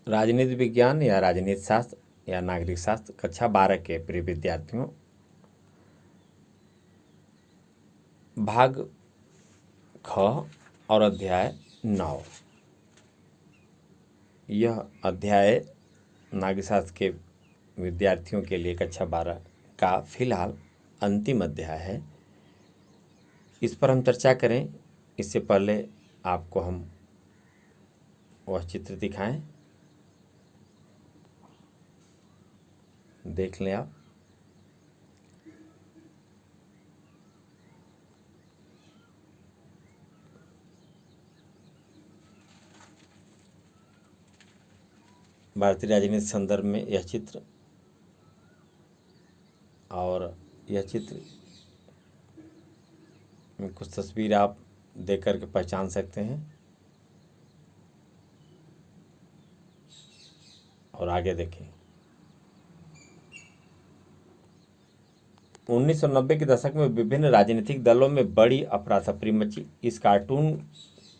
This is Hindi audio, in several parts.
राजनीति विज्ञान या राजनीति शास्त्र या नागरिक शास्त्र कक्षा 12 के प्रिय विद्यार्थियों, भाग ख और अध्याय 9। यह अध्याय नागरिक शास्त्र के विद्यार्थियों के लिए कक्षा 12 का फिलहाल अंतिम अध्याय है। इस पर हम चर्चा करें इससे पहले आपको हम वह चित्र दिखाएं, देख लें आप। भारतीय राजनीति संदर्भ में यह चित्र और यह चित्र में कुछ तस्वीर आप देख कर के पहचान सकते हैं। और आगे देखें। 1990 के दशक में विभिन्न राजनीतिक दलों में बड़ी अफरा-तफरी मची। इस कार्टून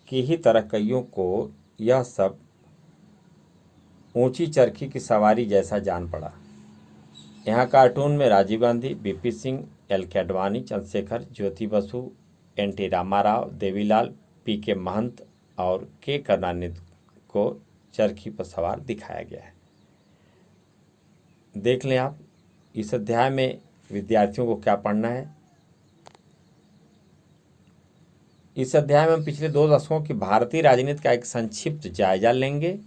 की ही तरह कईयों को यह सब ऊंची चरखी की सवारी जैसा जान पड़ा। यहाँ कार्टून में राजीव गांधी, वीपी सिंह, एल के आडवाणी, चंद्रशेखर, ज्योति बसु, एन.टी. रामाराव, देवीलाल, पी.के. महंत और के. करुणानिधि को चरखी पर सवार दिखाया गया है। देख लें आप। इस अध्याय में विद्यार्थियों को क्या पढ़ना है। इस अध्याय में हम पिछले 2 दशकों की भारतीय राजनीति का एक संक्षिप्त जायजा लेंगे।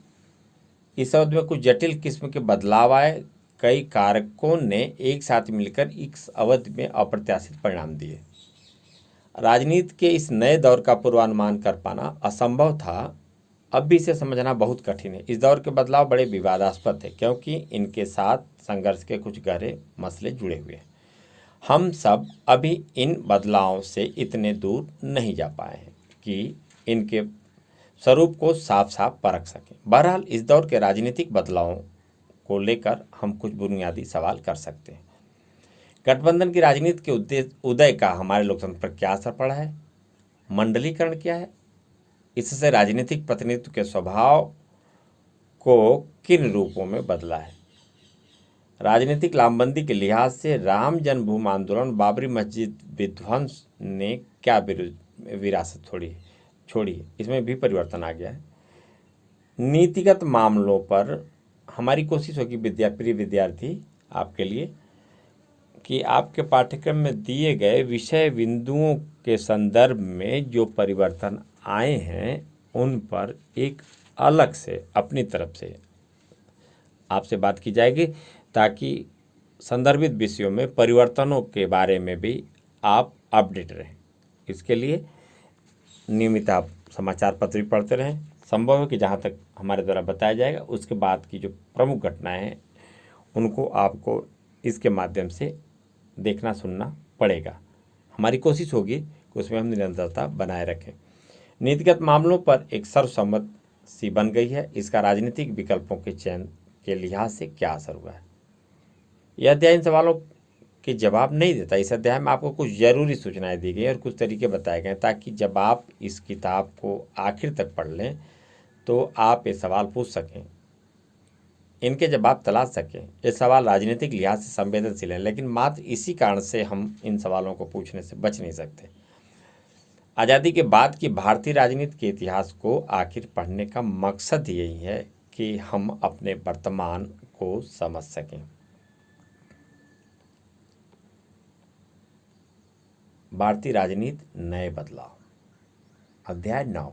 इस अवधि में कुछ जटिल किस्म के बदलाव आए। कई कारकों ने एक साथ मिलकर इस अवधि में अप्रत्याशित परिणाम दिए। राजनीति के इस नए दौर का पूर्वानुमान कर पाना असंभव था। अब भी इसे समझना बहुत कठिन है। इस दौर के बदलाव बड़े विवादास्पद थे क्योंकि इनके साथ संघर्ष के कुछ गहरे मसले जुड़े हुए हैं। हम सब अभी इन बदलावों से इतने दूर नहीं जा पाए हैं कि इनके स्वरूप को साफ साफ परख सकें। बहरहाल इस दौर के राजनीतिक बदलावों को लेकर हम कुछ बुनियादी सवाल कर सकते हैं। गठबंधन की राजनीति के उदय का हमारे लोकतंत्र पर क्या असर पड़ा है? मंडलीकरण क्या है? इससे राजनीतिक प्रतिनिधित्व के स्वभाव को किन रूपों में बदला है? राजनीतिक लामबंदी के लिहाज से राम जन्मभूमि आंदोलन, बाबरी मस्जिद विध्वंस ने क्या विरासत छोड़ी है? इसमें भी परिवर्तन आ गया है। नीतिगत मामलों पर हमारी कोशिश होगी प्रिय विद्यार्थी आपके लिए कि आपके पाठ्यक्रम में दिए गए विषय बिंदुओं के संदर्भ में जो परिवर्तन आए हैं उन पर एक अलग से अपनी तरफ से आपसे बात की जाएगी ताकि संदर्भित विषयों में परिवर्तनों के बारे में भी आप अपडेट रहें। इसके लिए नियमित आप समाचार पत्र भी पढ़ते रहें। संभव है कि जहाँ तक हमारे द्वारा बताया जाएगा उसके बाद की जो प्रमुख घटनाएं हैं उनको आपको इसके माध्यम से देखना सुनना पड़ेगा। हमारी कोशिश होगी कि उसमें हम निरंतरता बनाए रखें। नीतिगत मामलों पर एक सर्वसम्मत सी बन गई है। इसका राजनीतिक विकल्पों के चयन के लिहाज से क्या असर हुआ है? यह अध्याय इन सवालों के जवाब नहीं देता। इस अध्याय में आपको कुछ जरूरी सूचनाएं दी गई और कुछ तरीके बताए गए ताकि जब आप इस किताब को आखिर तक पढ़ लें तो आप ये सवाल पूछ सकें, इनके जवाब तलाश सकें। ये सवाल राजनीतिक लिहाज से संवेदनशील है, लेकिन मात्र इसी कारण से हम इन सवालों को पूछने से बच नहीं सकते। आज़ादी के बाद की भारतीय राजनीति के इतिहास को आखिर पढ़ने का मकसद यही है कि हम अपने वर्तमान को समझ सकें। भारतीय राजनीति नए बदलाव। अध्याय 9,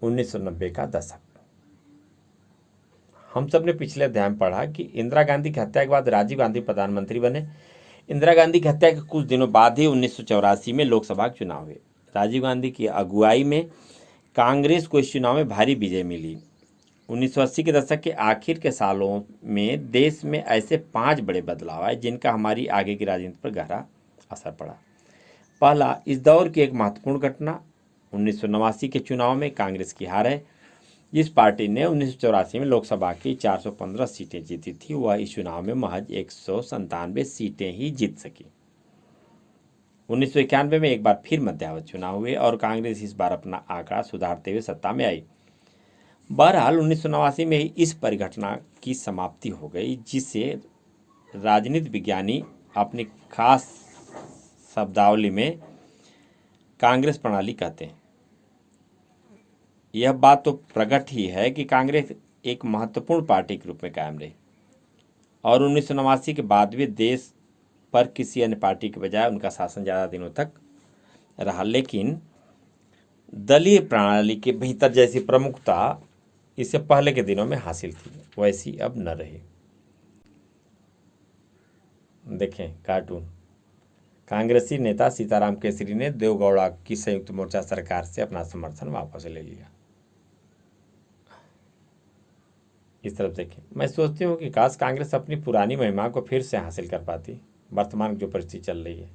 1990 का दशक। हम सब ने पिछले अध्याय में पढ़ा कि इंदिरा गांधी की हत्या के बाद राजीव गांधी प्रधानमंत्री बने। इंदिरा गांधी की हत्या के कुछ दिनों बाद ही 1984 में लोकसभा के चुनाव हुए। राजीव गांधी की अगुवाई में कांग्रेस को इस चुनाव में भारी विजय मिली। 1980 के दशक के आखिर के सालों में देश में ऐसे 5 बड़े बदलाव आए जिनका हमारी आगे की राजनीति पर गहरा असर पड़ा। पहला, इस दौर की एक महत्वपूर्ण घटना 1989 के चुनाव में कांग्रेस की हार है। जिस पार्टी ने 1984 में लोकसभा की 415 सीटें जीती थी वह इस चुनाव में महज 197 सीटें ही जीत सकी। 1991 में एक बार फिर मध्यावधि चुनाव हुए और कांग्रेस इस बार अपना आंकड़ा सुधारते हुए सत्ता में आई। बहरहाल 1989 में ही इस परिघटना की समाप्ति हो गई, जिसे राजनीति विज्ञानी अपनी खास शब्दावली में कांग्रेस प्रणाली कहते हैं। यह बात तो प्रकट ही है कि कांग्रेस एक महत्वपूर्ण पार्टी के रूप में कायम रही और 1989 के बाद भी देश पर किसी अन्य पार्टी के बजाय उनका शासन ज़्यादा दिनों तक रहा, लेकिन दलीय प्रणाली के भीतर जैसी प्रमुखता इससे पहले के दिनों में हासिल थी वैसी अब न रही। देखें कार्टून। कांग्रेसी नेता सीताराम केसरी ने देवगौड़ा की संयुक्त मोर्चा सरकार से अपना समर्थन वापस ले लिया। इस तरफ देखें। मैं सोचती हूँ कि काश कांग्रेस अपनी पुरानी महिमा को फिर से हासिल कर पाती। वर्तमान जो परिस्थिति चल रही है,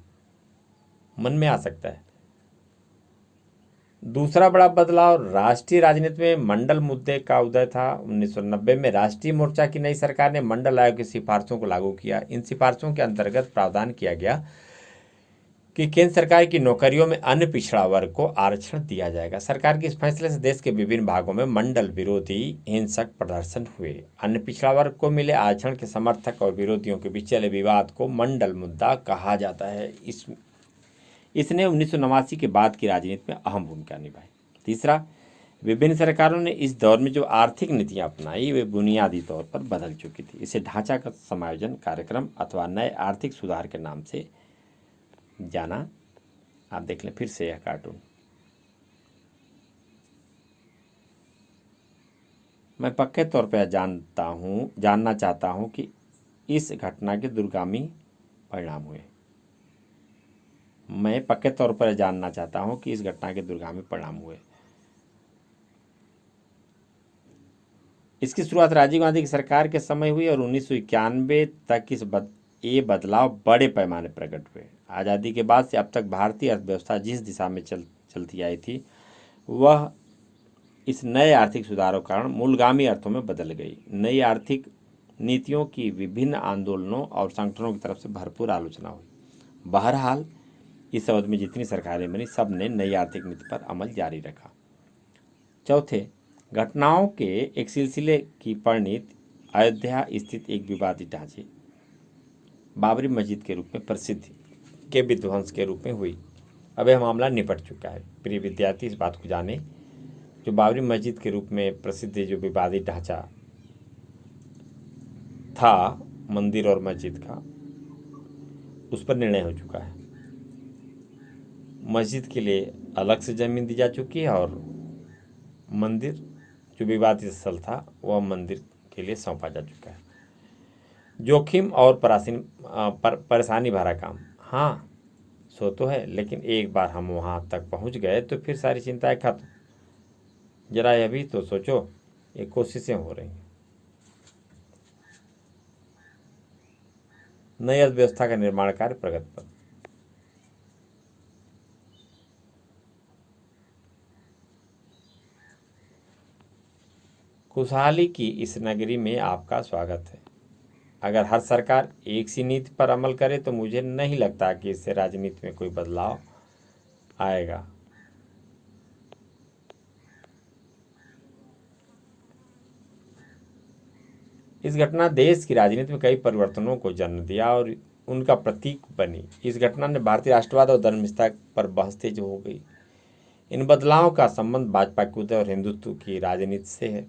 मन में आ सकता है। दूसरा बड़ा बदलाव राष्ट्रीय राजनीति में मंडल मुद्दे का उदय था। 1990 में राष्ट्रीय मोर्चा की नई सरकार ने मंडल आयोग की सिफारिशों को लागू किया। इन सिफारिशों के अंतर्गत प्रावधान किया गया कि केंद्र सरकार की नौकरियों में अन्य पिछड़ा वर्ग को आरक्षण दिया जाएगा। सरकार के इस फैसले से देश के विभिन्न भागों में मंडल विरोधी हिंसक प्रदर्शन हुए। अन्य पिछड़ा वर्ग को मिले आरक्षण के समर्थक और विरोधियों के बीच चले विवाद को मंडल मुद्दा कहा जाता है। इसने 1989 के बाद की राजनीति में अहम भूमिका निभाई। तीसरा, विभिन्न सरकारों ने इस दौर में जो आर्थिक नीतियां अपनाई वे बुनियादी तौर पर बदल चुकी थी। इसे ढांचागत समायोजन कार्यक्रम अथवा नए आर्थिक सुधार के नाम से जाना। आप देख लें फिर से यह कार्टून। मैं पक्के तौर पर जानना चाहता हूं कि इस घटना के दूरगामी परिणाम हुए। मैं पक्के तौर पर जानना चाहता हूं कि इस घटना के दूरगामी परिणाम हुए। इसकी शुरुआत राजीव गांधी की सरकार के समय हुई और 1991 तक ये बदलाव बड़े पैमाने पर प्रकट हुए। आज़ादी के बाद से अब तक भारतीय अर्थव्यवस्था जिस दिशा में चलती आई थी वह इस नए आर्थिक सुधारों के कारण मूलगामी अर्थों में बदल गई। नई आर्थिक नीतियों की विभिन्न आंदोलनों और संगठनों की तरफ से भरपूर आलोचना हुई। बहरहाल इस अवधि में जितनी सरकारें बनी सब ने नई आर्थिक नीति पर अमल जारी रखा। चौथे, घटनाओं के एक सिलसिले की परिणति अयोध्या स्थित एक विवादित ढांचे बाबरी मस्जिद के रूप में प्रसिद्ध के विध्वंस के रूप में हुई। अब यह मामला निपट चुका है। प्रिय विद्यार्थी, इस बात को जाने जो बाबरी मस्जिद के रूप में प्रसिद्ध जो विवादित ढांचा था मंदिर और मस्जिद का, उस पर निर्णय हो चुका है। मस्जिद के लिए अलग से जमीन दी जा चुकी है और मंदिर जो विवादित स्थल था वह मंदिर के लिए सौंपा जा चुका है। जोखिम और परेशानी भरा काम, हाँ सो तो है, लेकिन एक बार हम वहाँ तक पहुँच गए तो फिर सारी चिंताएं खत्म। जरा यह भी तो सोचो, ये कोशिशें हो रही हैं। नई अर्थव्यवस्था का निर्माण कार्य प्रगति पर। खुशहाली की इस नगरी में आपका स्वागत है। अगर हर सरकार एक सी नीति पर अमल करे तो मुझे नहीं लगता कि इससे राजनीति में कोई बदलाव आएगा। इस घटना देश की राजनीति में कई परिवर्तनों को जन्म दिया और उनका प्रतीक बनी। इस घटना ने भारतीय राष्ट्रवाद और धर्मिष्ठता पर बहस तेज हो गई। इन बदलावों का संबंध भाजपा के उदय और हिंदुत्व की राजनीति से है।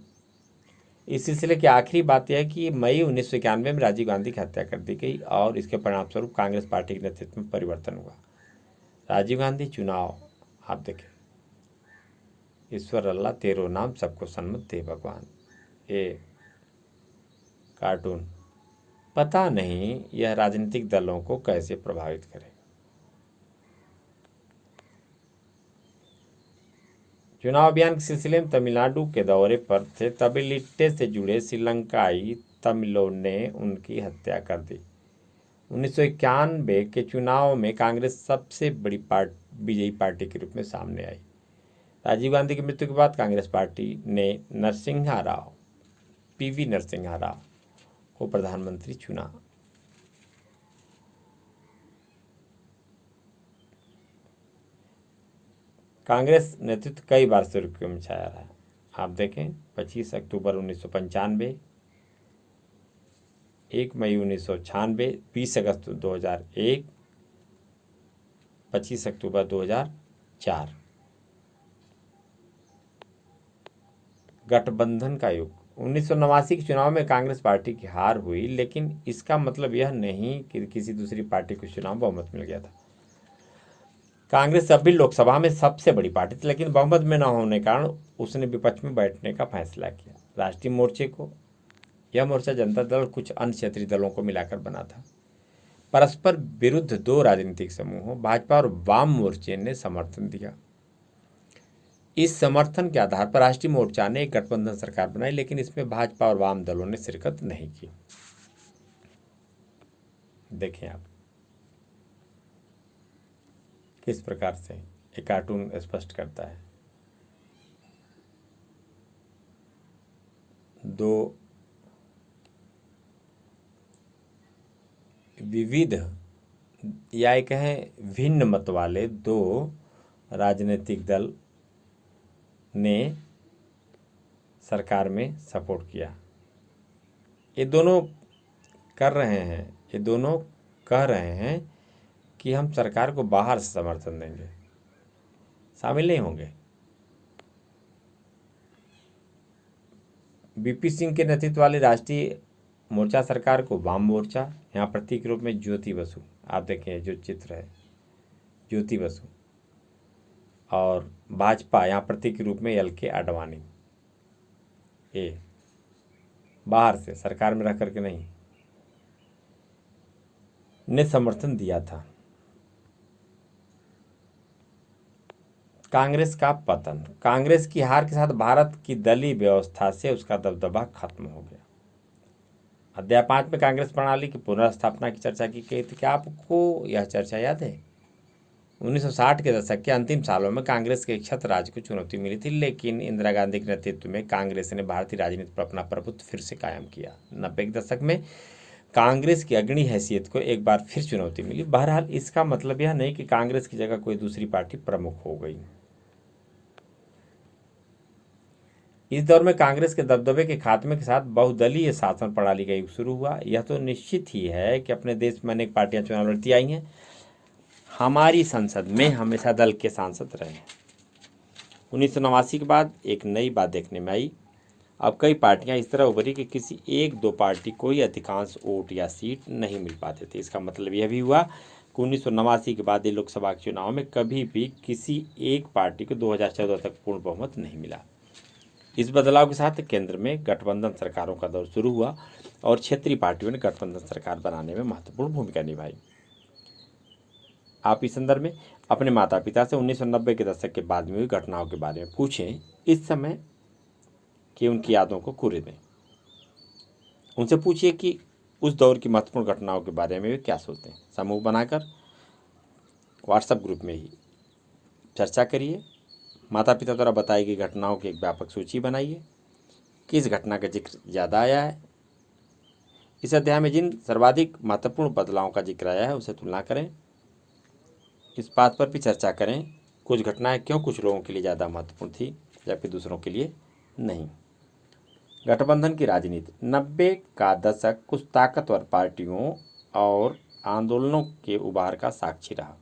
इस सिलसिले की आखिरी बात यह है कि मई 1991 में राजीव गांधी की हत्या कर दी गई और इसके परिणामस्वरूप कांग्रेस पार्टी के नेतृत्व में परिवर्तन हुआ। राजीव गांधी चुनाव, आप देखें, ईश्वर अल्लाह तेरो नाम सबको सन्मत दे भगवान। ये कार्टून। पता नहीं यह राजनीतिक दलों को कैसे प्रभावित करे। चुनाव अभियान के सिलसिले में तमिलनाडु के दौरे पर थे तमिलिट्टे से जुड़े श्रीलंकाई तमिलों ने उनकी हत्या कर दी। 1991 के चुनाव में कांग्रेस सबसे बड़ी विजयी पार्टी के रूप में सामने आई। राजीव गांधी की मृत्यु के बाद कांग्रेस पार्टी ने पीवी नरसिम्हा राव को प्रधानमंत्री चुना। कांग्रेस नेतृत्व कई बार सुर्खियों में छाया रहा। आप देखें 25 अक्टूबर 1995, 1 मई 1996, 20 अगस्त 2001, 25 अक्टूबर 2004। गठबंधन का युग। 1989 के चुनाव में कांग्रेस पार्टी की हार हुई, लेकिन इसका मतलब यह नहीं कि किसी दूसरी पार्टी को चुनाव बहुमत मिल गया था। कांग्रेस अब भी लोकसभा में सबसे बड़ी पार्टी थी, लेकिन बहुमत में न होने के कारण उसने विपक्ष में बैठने का फैसला किया। राष्ट्रीय मोर्चे को, यह मोर्चा जनता दल और कुछ अन्य क्षेत्रीय दलों को मिलाकर बना था। परस्पर विरुद्ध दो राजनीतिक समूहों भाजपा और वाम मोर्चे ने समर्थन दिया। इस समर्थन के आधार पर राष्ट्रीय मोर्चा ने एक गठबंधन सरकार बनाई, लेकिन इसमें भाजपा और वाम दलों ने शिरकत नहीं की। देखें आप किस प्रकार से एक कार्टून स्पष्ट करता है। दो विविध या कहें भिन्न मत वाले दो राजनीतिक दल ने सरकार में सपोर्ट किया। ये दोनों कह रहे हैं कि हम सरकार को बाहर से समर्थन देंगे, शामिल नहीं होंगे। बीपी सिंह के नेतृत्व वाली राष्ट्रीय मोर्चा सरकार को वाम मोर्चा, यहाँ प्रतीक रूप में ज्योति बसु, आप देखें जो चित्र है ज्योति बसु, और भाजपा यहाँ प्रतीक रूप में एल.के. आडवाणी, ये बाहर से सरकार में रह करके नहीं, ने समर्थन दिया था। कांग्रेस का पतन। कांग्रेस की हार के साथ भारत की दलीय व्यवस्था से उसका दबदबा खत्म हो गया। अध्याय 5 में कांग्रेस प्रणाली की पुनर्स्थापना की चर्चा की गई थी। क्या आपको यह चर्चा याद है? 1960 के दशक के अंतिम सालों में कांग्रेस के छत्र राज को चुनौती मिली थी, लेकिन इंदिरा गांधी के नेतृत्व में कांग्रेस ने भारतीय राजनीति पर अपना प्रभुत्व फिर से कायम किया। 90 के दशक में कांग्रेस की अग्रणी हैसियत को एक बार फिर चुनौती मिली। बहरहाल इसका मतलब यह नहीं कि कांग्रेस की जगह कोई दूसरी पार्टी प्रमुख हो गई। इस दौर में कांग्रेस के दबदबे के खात्मे के साथ बहुदलीय शासन प्रणाली का युग शुरू हुआ। यह तो निश्चित ही है कि अपने देश में अनेक पार्टियां चुनाव लड़ती आई हैं। हमारी संसद में हमेशा दल के सांसद रहे। 1989 के बाद एक नई बात देखने में आई। अब कई पार्टियां इस तरह उभरी कि किसी एक दो पार्टी को ही अधिकांश वोट या सीट नहीं मिल पाते थे। इसका मतलब यह भी हुआ कि 1989 के बाद लोकसभा के चुनाव में कभी भी किसी एक पार्टी को 2014 तक पूर्ण बहुमत नहीं मिला। इस बदलाव के साथ केंद्र में गठबंधन सरकारों का दौर शुरू हुआ और क्षेत्रीय पार्टियों ने गठबंधन सरकार बनाने में महत्वपूर्ण भूमिका निभाई। आप इस संदर्भ में अपने माता पिता से 1990 के दशक के बाद में हुई घटनाओं के बारे में पूछें, इस समय कि उनकी यादों को कुरे दें। उनसे पूछिए कि उस दौर की महत्वपूर्ण घटनाओं के बारे में वे क्या सोचते हैं। समूह बनाकर व्हाट्सएप ग्रुप में ही चर्चा करिए। माता पिता द्वारा बताई गई घटनाओं की एक व्यापक सूची बनाइए। किस घटना का जिक्र ज़्यादा आया है? इस अध्याय में जिन सर्वाधिक महत्वपूर्ण बदलावों का जिक्र आया है उसे तुलना करें। इस बात पर भी चर्चा करें कुछ घटनाएं क्यों कुछ लोगों के लिए ज़्यादा महत्वपूर्ण थी जबकि दूसरों के लिए नहीं। गठबंधन की राजनीति। 90 का दशक कुछ ताकतवर पार्टियों और आंदोलनों के उभार का साक्षी रहा।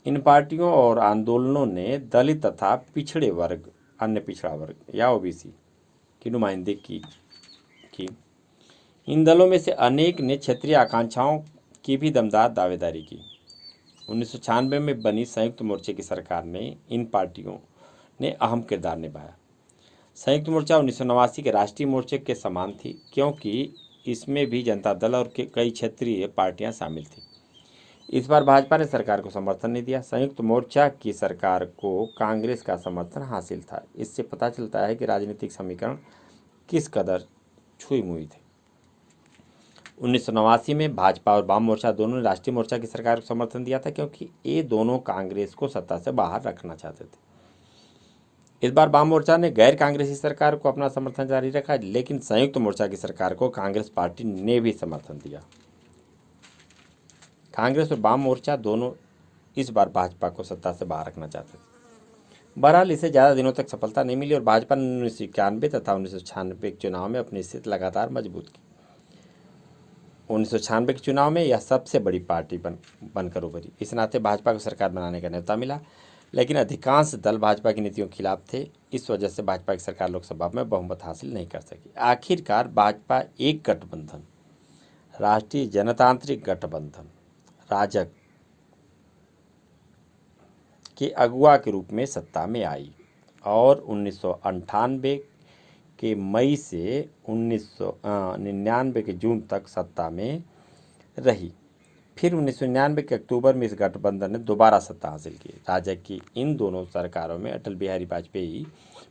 इन पार्टियों और आंदोलनों ने दलित तथा पिछड़े वर्ग, अन्य पिछड़ा वर्ग या ओबीसी की नुमाइंदगी की। इन दलों में से अनेक ने क्षेत्रीय आकांक्षाओं की भी दमदार दावेदारी की। 1996 में बनी संयुक्त मोर्चे की सरकार ने इन पार्टियों ने अहम किरदार निभाया। संयुक्त मोर्चा 1989 के राष्ट्रीय मोर्चे के समान थी, क्योंकि इसमें भी जनता दल और कई क्षेत्रीय पार्टियां शामिल थीं। इस बार भाजपा ने सरकार को समर्थन नहीं दिया। संयुक्त मोर्चा की सरकार को कांग्रेस का समर्थन हासिल था। इससे पता चलता है कि राजनीतिक समीकरण किस कदर छुई मुई थे। 1989 में भाजपा और वाम मोर्चा दोनों ने राष्ट्रीय मोर्चा की सरकार को समर्थन दिया था, क्योंकि ये दोनों कांग्रेस को सत्ता से बाहर रखना चाहते थे। इस बार वाम मोर्चा ने गैर कांग्रेसी सरकार को अपना समर्थन जारी रखा, लेकिन संयुक्त मोर्चा की सरकार को कांग्रेस पार्टी ने भी समर्थन दिया। कांग्रेस और वाम मोर्चा दोनों इस बार भाजपा को सत्ता से बाहर रखना चाहते थे। बहरहाल इसे ज़्यादा दिनों तक सफलता नहीं मिली और भाजपा ने 1991 तथा 1996 के चुनाव में अपनी स्थिति लगातार मजबूत की। 1996 के चुनाव में यह सबसे बड़ी पार्टी बनकर उभरी। इस नाते भाजपा को सरकार बनाने का न्योता मिला, लेकिन अधिकांश दल भाजपा की नीतियों के खिलाफ थे। इस वजह से भाजपा की सरकार लोकसभा में बहुमत हासिल नहीं कर सकी। आखिरकार भाजपा एक गठबंधन, राष्ट्रीय जनतांत्रिक गठबंधन राजग के अगुवा के रूप में सत्ता में आई और 1998 के मई से 1999 के जून तक सत्ता में रही। फिर 1999 के अक्टूबर में इस गठबंधन ने दोबारा सत्ता हासिल की। राजग की इन दोनों सरकारों में अटल बिहारी वाजपेयी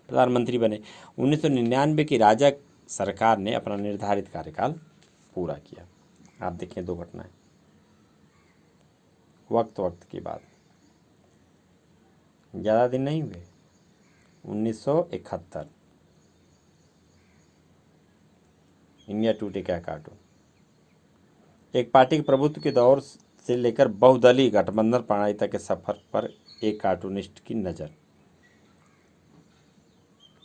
प्रधानमंत्री बने। 1999 की राजग सरकार ने अपना निर्धारित कार्यकाल पूरा किया। आप देखें दो घटनाएं वक्त की बात, ज़्यादा दिन नहीं हुए। 1971 इंडिया टुडे का कार्टून। एक पार्टी के प्रभुत्व के दौर से लेकर बहुदलीय गठबंधन प्रणाली तक के सफर पर एक कार्टूनिस्ट की नज़र।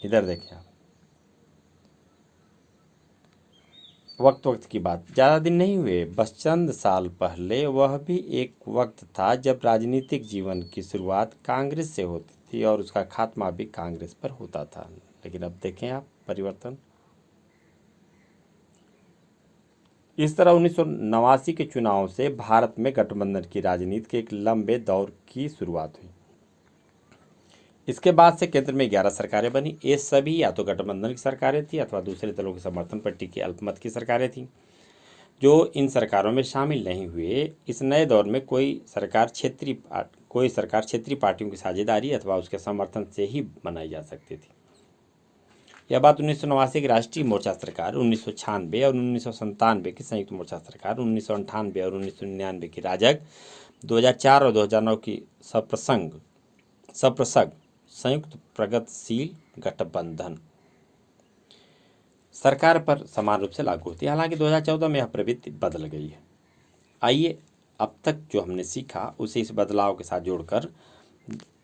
इधर देखें आप, वक्त की बात, ज़्यादा दिन नहीं हुए, बस चंद साल पहले वह भी एक वक्त था जब राजनीतिक जीवन की शुरुआत कांग्रेस से होती थी और उसका खात्मा भी कांग्रेस पर होता था। लेकिन अब देखें आप परिवर्तन। इस तरह 1989 के चुनाव से भारत में गठबंधन की राजनीति के एक लंबे दौर की शुरुआत हुई। इसके बाद से केंद्र में 11 सरकारें बनी। ये सभी या तो गठबंधन की सरकारें थी अथवा दूसरे दलों के समर्थन पर टिकी अल्पमत की सरकारें थीं जो इन सरकारों में शामिल नहीं हुए। इस नए दौर में कोई सरकार क्षेत्रीय पार्टियों की साझेदारी अथवा उसके समर्थन से ही बनाई जा सकती थी। यह बात 1989 की राष्ट्रीय मोर्चा सरकार, 1996 और 1997 की संयुक्त मोर्चा सरकार, 1998 और 1999 की राजग, 2004 और 2009 की सप्रसग संयुक्त प्रगतिशील गठबंधन सरकार पर समान रूप से लागू होती है। हालांकि 2014 में यह प्रवृत्ति बदल गई है। आइए अब तक जो हमने सीखा उसे इस बदलाव के साथ जोड़कर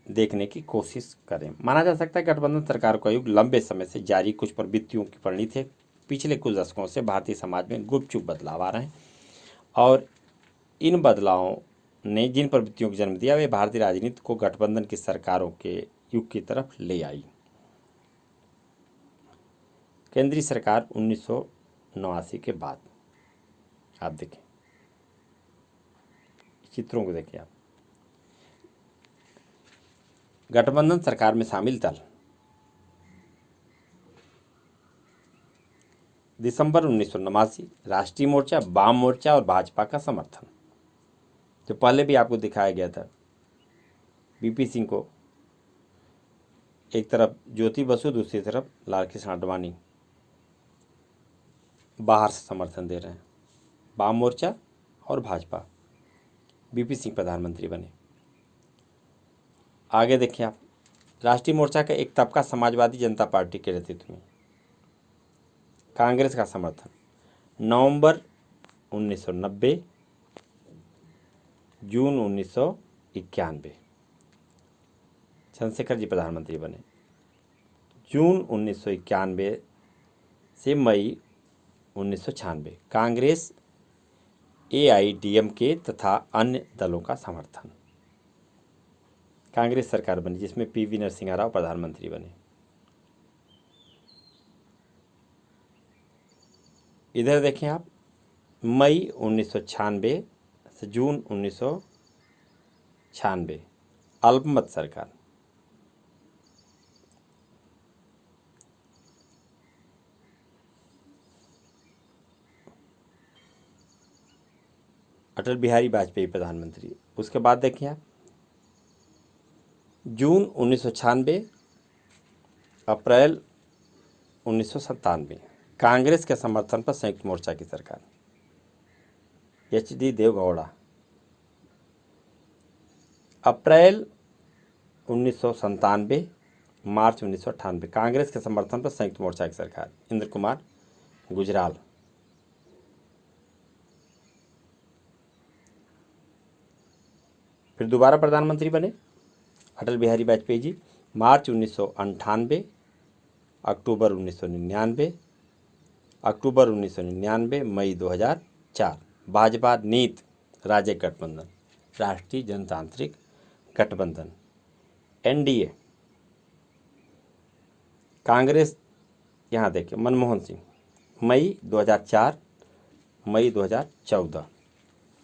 देखने की कोशिश करें। माना जा सकता है गठबंधन सरकार का युग लंबे समय से जारी कुछ प्रवृत्तियों की परिणति है। पिछले कुछ दशकों से भारतीय समाज में गुपचुप बदलाव आ रहे हैं और इन बदलावों ने जिन प्रवृत्तियों को जन्म दिया वे भारतीय राजनीति को गठबंधन की सरकारों के युग की तरफ ले आई। केंद्रीय सरकार 1989 के बाद आप देखें, चित्रों को देखें आप। गठबंधन सरकार में शामिल दल, दिसंबर 1989 राष्ट्रीय मोर्चा, वाम मोर्चा और भाजपा का समर्थन। जो पहले भी आपको दिखाया गया था, बीपी सिंह को एक तरफ ज्योति बसु, दूसरी तरफ लालकृष्ण आडवाणी बाहर से समर्थन दे रहे हैं। वाम मोर्चा और भाजपा, बीपी सिंह प्रधानमंत्री बने। आगे देखिए आप, राष्ट्रीय मोर्चा का एक तबका समाजवादी जनता पार्टी के नेतृत्व में, कांग्रेस का समर्थन। नवंबर 1990, जून 1991 चंद्रशेखर जी प्रधानमंत्री बने। जून 1991 से मई 1996 कांग्रेस, AIDMK तथा अन्य दलों का समर्थन। कांग्रेस सरकार बनी जिसमें PV नरसिम्हा राव प्रधानमंत्री बने। इधर देखें आप, मई 1996 से जून 1996 अल्पमत सरकार। अटल बिहारी वाजपेयी प्रधानमंत्री। उसके बाद देखें आप, जून 1996 अप्रैल 1997 कांग्रेस के समर्थन पर संयुक्त मोर्चा की सरकार, HD देवगौड़ा। अप्रैल 1997 मार्च 1998 कांग्रेस के समर्थन पर संयुक्त मोर्चा की सरकार, इंद्र कुमार गुजराल। फिर दोबारा प्रधानमंत्री बने अटल बिहारी वाजपेयी जी मार्च 1998, अक्टूबर 1999, अक्टूबर 1999, मई 2004। भाजपा नीति राज्य गठबंधन, राष्ट्रीय जनतांत्रिक गठबंधन, एनडीए। कांग्रेस, यहाँ देखिए मनमोहन सिंह, मई 2004, मई 2014।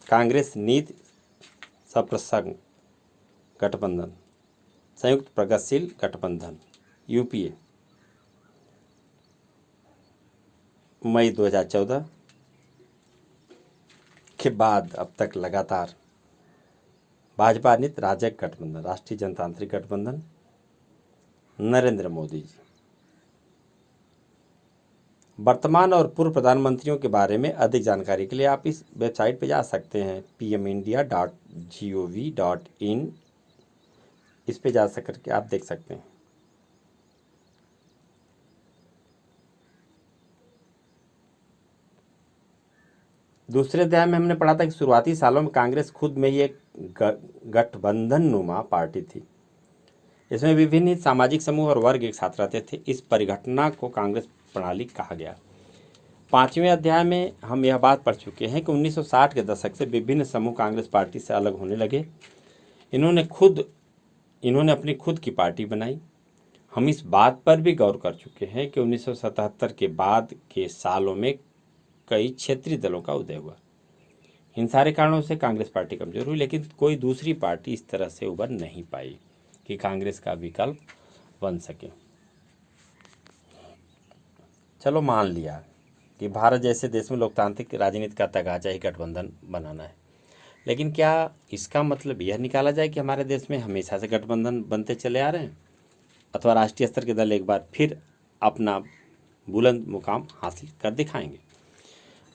कांग्रेस नीति सप्रसंग गठबंधन, संयुक्त प्रगतिशील गठबंधन, यूपीए, मई 2014 के बाद अब तक लगातार भाजपा नीति राज्य गठबंधन, राष्ट्रीय जनतांत्रिक गठबंधन, नरेंद्र मोदी जी। वर्तमान और पूर्व प्रधानमंत्रियों के बारे में अधिक जानकारी के लिए आप इस वेबसाइट पर जा सकते हैं, pmindia.gov.in। इस पे जा सकर के आप देख सकते हैं। दूसरे अध्याय में हमने पढ़ा था कि शुरुआती सालों में कांग्रेस खुद में ही एक गठबंधन नुमा पार्टी थी। इसमें विभिन्न सामाजिक समूह और वर्ग एक साथ रहते थे। इस परिघटना को कांग्रेस प्रणाली कहा गया। 5वें अध्याय में हम यह बात पढ़ चुके हैं कि 1960 के दशक से विभिन्न समूह कांग्रेस पार्टी से अलग होने लगे। इन्होंने अपनी खुद की पार्टी बनाई। हम इस बात पर भी गौर कर चुके हैं कि 1977 के बाद के सालों में कई क्षेत्रीय दलों का उदय हुआ। इन सारे कारणों से कांग्रेस पार्टी कमजोर हुई, लेकिन कोई दूसरी पार्टी इस तरह से उभर नहीं पाई कि कांग्रेस का विकल्प बन सके। चलो मान लिया कि भारत जैसे देश में लोकतांत्रिक राजनीति का तगाजा ही गठबंधन बनाना है, लेकिन क्या इसका मतलब यह निकाला जाए कि हमारे देश में हमेशा से गठबंधन बनते चले आ रहे हैं, अथवा राष्ट्रीय स्तर के दल एक बार फिर अपना बुलंद मुकाम हासिल कर दिखाएंगे?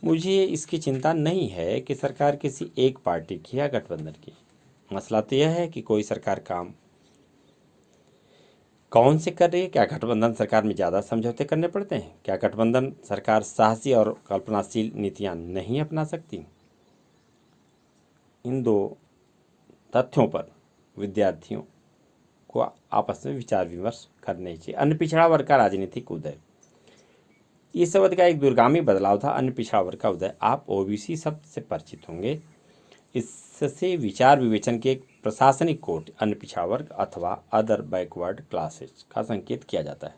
मुझे इसकी चिंता नहीं है कि सरकार किसी एक पार्टी की या गठबंधन की। मसला तो यह है कि कोई सरकार काम कौन से कर रही है। क्या गठबंधन सरकार में ज़्यादा समझौते करने पड़ते हैं? क्या गठबंधन सरकार साहसी और कल्पनाशील नीतियां नहीं अपना सकती? इन दो तथ्यों पर विद्यार्थियों को आपस में विचार विमर्श करने चाहिए। अन्य पिछड़ा वर्ग का राजनीतिक उदय, इस शब्द का एक दूरगामी बदलाव था। अन्य पिछड़ा वर्ग का उदय, आप ओबीसी शब्द से परिचित होंगे। इससे विचार विवेचन के एक प्रशासनिक कोट, अन्य पिछड़ा वर्ग अथवा अदर बैकवर्ड क्लासेस का संकेत किया जाता है।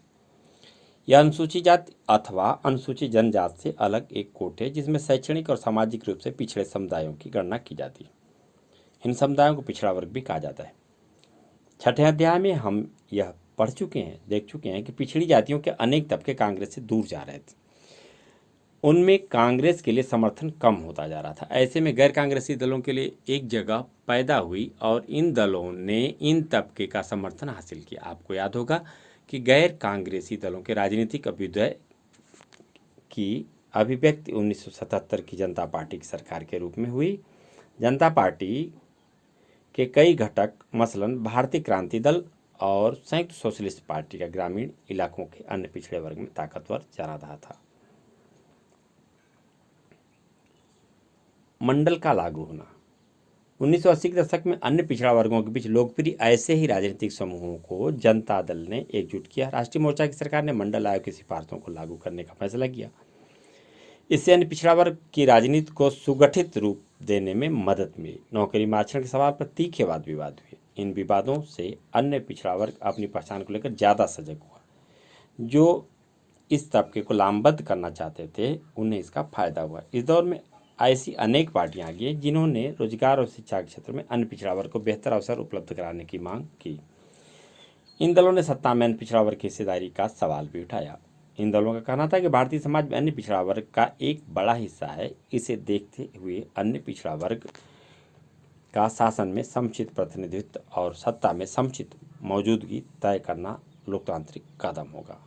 यह अनुसूचित जाति अथवा अनुसूचित जनजाति से अलग एक कोट है जिसमें शैक्षणिक और सामाजिक रूप से पिछड़े समुदायों की गणना की जाती है। इन समुदायों को पिछड़ा वर्ग भी कहा जाता है। 6ठे अध्याय में हम यह देख चुके हैं कि पिछड़ी जातियों के अनेक तबके कांग्रेस से दूर जा रहे थे। उनमें कांग्रेस के लिए समर्थन कम होता जा रहा था। ऐसे में गैर कांग्रेसी दलों के लिए एक जगह पैदा हुई और इन दलों ने इन तबके का समर्थन हासिल किया। आपको याद होगा कि गैर कांग्रेसी दलों के राजनीतिक अभ्युदय की अभिव्यक्ति 1977 की जनता पार्टी की सरकार के रूप में हुई। जनता पार्टी के कई घटक, मसलन भारतीय क्रांति दल और संयुक्त सोशलिस्ट पार्टी का ग्रामीण इलाकों के अन्य पिछड़े वर्ग में ताकतवर जनाधार था। मंडल का लागू होना, 1980 के दशक में अन्य पिछड़ा वर्गों के बीच लोकप्रिय ऐसे ही राजनीतिक समूहों को जनता दल ने एकजुट किया। राष्ट्रीय मोर्चा की सरकार ने मंडल आयोग की सिफारिशों को लागू करने का फैसला किया। इससे अन्य पिछड़ा वर्ग की राजनीति को सुगठित रूप देने में मदद मिली। नौकरी में आरक्षण के सवाल पर तीखे वाद विवाद हुए। इन विवादों से अन्य पिछड़ा वर्ग अपनी पहचान को लेकर ज़्यादा सजग हुआ। जो इस तबके को लामबद्ध करना चाहते थे उन्हें इसका फायदा हुआ। इस दौर में ऐसी अनेक पार्टियां आ गई जिन्होंने रोजगार और शिक्षा के क्षेत्र में अन्य पिछड़ा वर्ग को बेहतर अवसर उपलब्ध कराने की मांग की। इन दलों ने सत्ता में अन्य पिछड़ा वर्ग की हिस्सेदारी का सवाल भी उठाया। इन दलों का कहना था कि भारतीय समाज में अन्य पिछड़ा वर्ग का एक बड़ा हिस्सा है। इसे देखते हुए अन्य पिछड़ा वर्ग का शासन में समुचित प्रतिनिधित्व और सत्ता में समुचित मौजूदगी तय करना लोकतांत्रिक कदम होगा।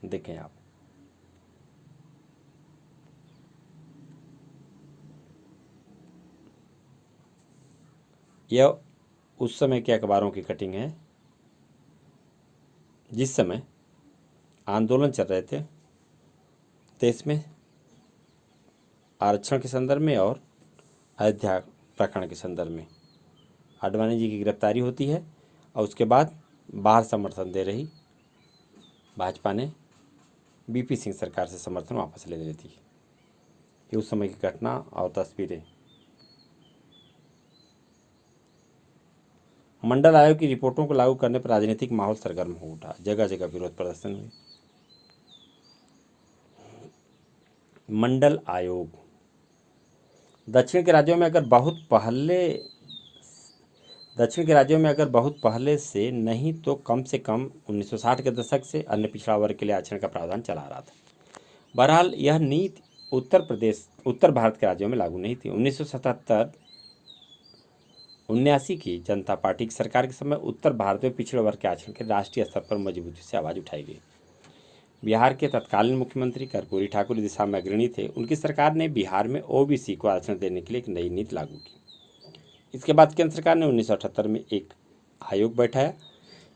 देखें आप, यह उस समय के अखबारों की कटिंग है जिस समय आंदोलन चल रहे थे देश में आरक्षण के संदर्भ में और अयोध्या प्रकरण के संदर्भ में। आडवाणी जी की गिरफ्तारी होती है और उसके बाद बाहर समर्थन दे रही भाजपा ने बीपी सिंह सरकार से समर्थन वापस ले ली थी। ये उस समय की घटना और तस्वीरें। मंडल आयोग की रिपोर्टों को लागू करने पर राजनीतिक माहौल सरगर्म हो उठा, जगह जगह विरोध प्रदर्शन हुए। मंडल आयोग दक्षिण के राज्यों में अगर बहुत पहले से नहीं तो कम से कम 1960 के दशक से अन्य पिछड़ा वर्ग के लिए आरक्षण का प्रावधान चला रहा था। बहरहाल यह नीति उत्तर भारत के राज्यों में लागू नहीं थी। 1977-79 की जनता पार्टी की सरकार के समय उत्तर भारत में पिछड़े वर्ग के आरक्षण के राष्ट्रीय स्तर पर मजबूती से आवाज़ उठाई गई। बिहार के तत्कालीन मुख्यमंत्री कर्पूरी ठाकुर इस दिशा में अग्रणी थे। उनकी सरकार ने बिहार में ओबीसी को आरक्षण देने के लिए एक नई नीति लागू की। इसके बाद केंद्र सरकार ने 1978 में एक आयोग बैठाया।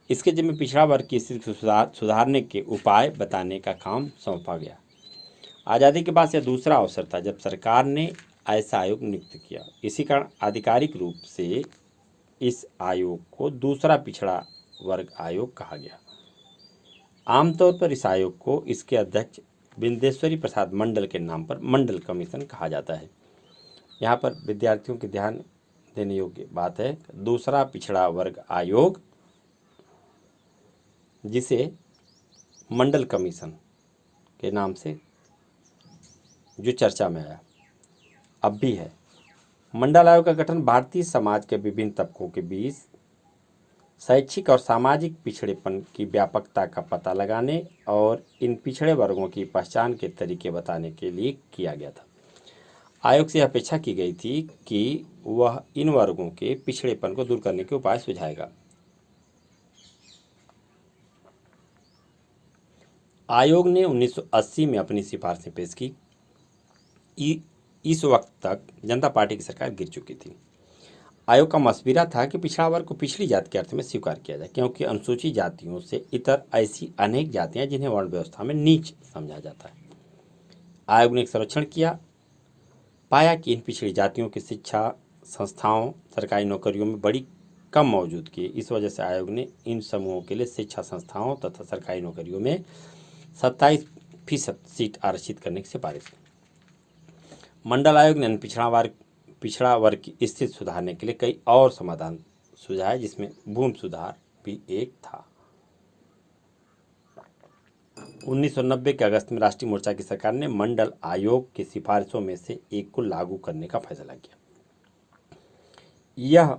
इसके जिम्मे पिछड़ा वर्ग की स्थिति को सुधारने के उपाय बताने का काम सौंपा गया। आज़ादी के बाद यह दूसरा अवसर था जब सरकार ने ऐसा आयोग नियुक्त किया। इसी कारण आधिकारिक रूप से इस आयोग को दूसरा पिछड़ा वर्ग आयोग कहा गया। आमतौर पर इस आयोग को इसके अध्यक्ष बिंदेश्वरी प्रसाद मंडल के नाम पर मंडल कमीशन कहा जाता है। यहाँ पर विद्यार्थियों के ध्यान देने योग्य बात है, दूसरा पिछड़ा वर्ग आयोग जिसे मंडल कमीशन के नाम से जो चर्चा में आया अब भी है। मंडल आयोग का गठन भारतीय समाज के विभिन्न तबकों के बीच शैक्षिक और सामाजिक पिछड़ेपन की व्यापकता का पता लगाने और इन पिछड़े वर्गों की पहचान के तरीके बताने के लिए किया गया था। आयोग से अपेक्षा की गई थी कि वह इन वर्गों के पिछड़ेपन को दूर करने के उपाय सुझाएगा। आयोग ने 1980 में अपनी सिफारिशें पेश की। इस वक्त तक जनता पार्टी की सरकार गिर चुकी थी। आयोग का मशविरा था कि पिछड़ा वर्ग को पिछड़ी जाति के अर्थ में स्वीकार किया जाए, क्योंकि अनुसूचित जातियों से इतर ऐसी अनेक जातियां जिन्हें वर्ण व्यवस्था में नीच समझा जाता है। आयोग ने एक सर्वेक्षण किया, पाया कि इन पिछड़ी जातियों की शिक्षा संस्थाओं सरकारी नौकरियों में बड़ी कम मौजूदगी। इस वजह से आयोग ने इन समूहों के लिए शिक्षा संस्थाओं तथा सरकारी नौकरियों में 27% सीट आरक्षित करने की सिफारिश की। मंडल आयोग ने पिछड़ा वर्ग की स्थिति सुधारने के लिए कई और समाधान सुझाए, जिसमें भूमि सुधार भी एक था। 1990 के अगस्त में राष्ट्रीय मोर्चा की सरकार ने मंडल आयोग की सिफारिशों में से एक को लागू करने का फैसला किया। यह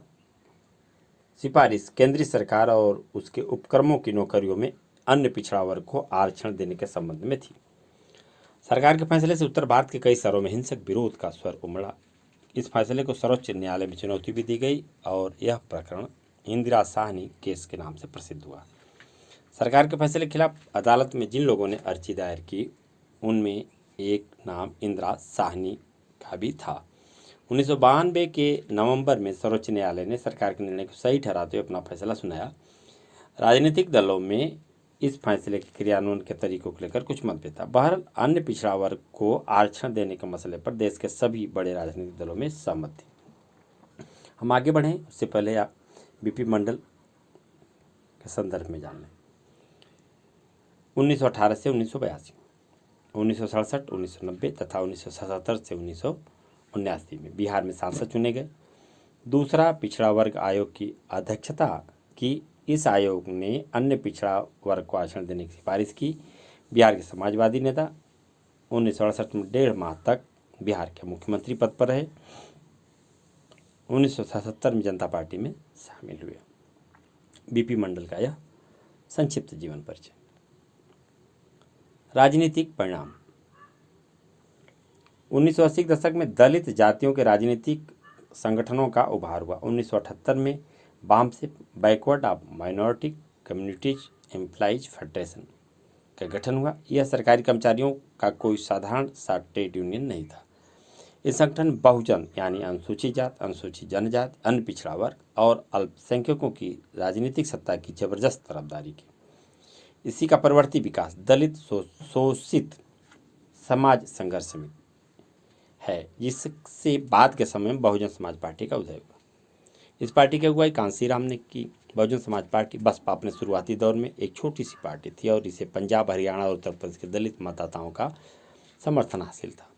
सिफारिश केंद्रीय सरकार और उसके उपक्रमों की नौकरियों में अन्य पिछड़ा वर्ग को आरक्षण देने के संबंध में थी। सरकार के फैसले से उत्तर भारत के कई शहरों में हिंसक विरोध का स्वर उमड़ा। इस फैसले को सर्वोच्च न्यायालय में चुनौती भी दी गई और यह प्रकरण इंदिरा साहनी केस के नाम से प्रसिद्ध हुआ। सरकार के फैसले के खिलाफ अदालत में जिन लोगों ने अर्जी दायर की उनमें एक नाम इंदिरा साहनी का भी था। 1992 के नवंबर में सर्वोच्च न्यायालय ने सरकार के निर्णय को सही ठहराते हुए अपना फैसला सुनाया। राजनीतिक दलों में इस फैसले के क्रियान्वयन के तरीकों को लेकर कुछ मतभेद था। बहरहाल अन्य पिछड़ा वर्ग को आरक्षण देने के मसले पर देश के सभी बड़े राजनीतिक दलों में सहमत थे। हम आगे बढ़ें उससे पहले आप बीपी मंडल के संदर्भ में जान लें। 1918 से 1982, 1967, 1990 तथा 1977 से 1979 में बिहार में सांसद चुने गए। दूसरा पिछड़ा वर्ग आयोग की अध्यक्षता की। इस आयोग ने अन्य पिछड़ा वर्ग को आरक्षण देने की सिफारिश की। बिहार के समाजवादी नेता 1968 में 1.5 माह तक बिहार के मुख्यमंत्री पद पर रहे। 1977 में जनता पार्टी में शामिल हुए। बीपी मंडल का यह संक्षिप्त जीवन परिचय। राजनीतिक परिणाम। 1980 के दशक में दलित जातियों के राजनीतिक संगठनों का उभार हुआ। 1978 में बाम से backward of minority communities employees federation का गठन हुआ। यह सरकारी कर्मचारियों का कोई साधारण सा ट्रेड यूनियन नहीं था। इस संगठन बहुजन यानी अनुसूचित जात, अनुसूचित जनजाति, अन्य पिछड़ा वर्ग और अल्पसंख्यकों की राजनीतिक सत्ता की जबरदस्त तरफदारी की। इसी का परवर्ती विकास दलित शोषित समाज संघर्ष में है, जिससे बाद के समय में बहुजन समाज पार्टी का उदय हुआ। इस पार्टी की अगुवाई कांसीराम ने की। बहुजन समाज पार्टी बसपा अपने शुरुआती दौर में एक छोटी सी पार्टी थी और इसे पंजाब, हरियाणा और उत्तर प्रदेश के दलित मतदाताओं का समर्थन हासिल था।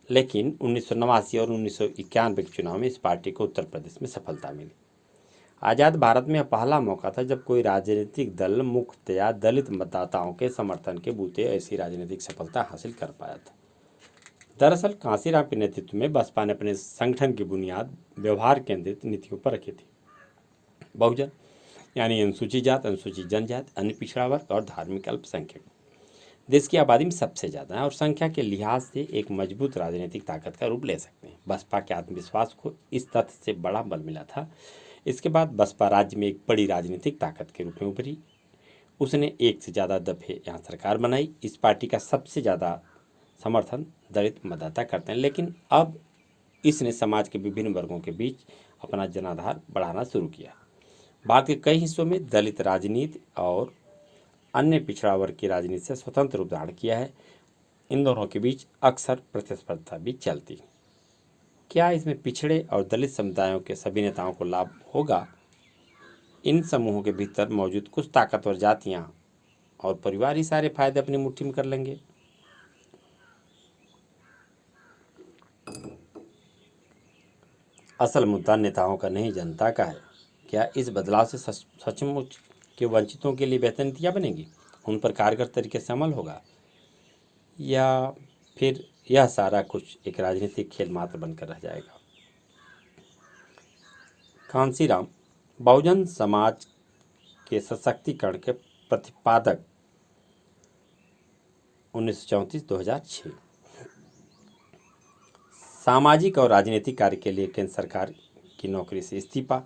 लेकिन 1989 और 1991 के चुनाव में इस पार्टी को उत्तर प्रदेश में सफलता मिली। आज़ाद भारत में यह पहला मौका था जब कोई राजनीतिक दल मुख्यतया दलित मतदाताओं के समर्थन के बूते ऐसी राजनीतिक सफलता हासिल कर पाया था। दरअसल कांसीराम के नेतृत्व में बसपा ने अपने संगठन की बुनियाद व्यवहार केंद्रित नीतियों पर रखी थी। बहुजन यानी अनुसूचित जात, अनुसूचित जनजाति, अन्य पिछड़ा वर्ग और धार्मिक अल्पसंख्यक देश की आबादी में सबसे ज़्यादा है और संख्या के लिहाज से एक मजबूत राजनीतिक ताकत का रूप ले सकते हैं। बसपा के आत्मविश्वास को इस तथ्य से बड़ा बल मिला था। इसके बाद बसपा राज्य में एक बड़ी राजनीतिक ताकत के रूप में उभरी। उसने एक से ज़्यादा दफे यहाँ सरकार बनाई। इस पार्टी का सबसे ज़्यादा समर्थन दलित मतदाता करते हैं, लेकिन अब इसने समाज के विभिन्न वर्गों के बीच अपना जनाधार बढ़ाना शुरू किया। भारत के कई हिस्सों में दलित राजनीति और अन्य पिछड़ा वर्ग की राजनीति से स्वतंत्र रूप धारण किया है। इन दोनों के बीच अक्सर प्रतिस्पर्धा भी चलती। क्या इसमें पिछड़े और दलित समुदायों के सभी नेताओं को लाभ होगा? इन समूहों के भीतर मौजूद कुछ ताकतवर जातियां और परिवार ही सारे फायदे अपनी मुट्ठी में कर लेंगे। असल मुद्दा नेताओं का नहीं, जनता का है। क्या इस बदलाव से सचमुच के वंचितों के लिए बेहतर नीतियाँ बनेंगी, उन पर कारगर तरीके से अमल होगा, या फिर यह सारा कुछ एक राजनीतिक खेल मात्र बनकर रह जाएगा? कांसीराम बहुजन समाज के सशक्तिकरण के प्रतिपादक 1934-2006। सामाजिक और राजनीतिक कार्य के लिए केंद्र सरकार की नौकरी से इस्तीफा,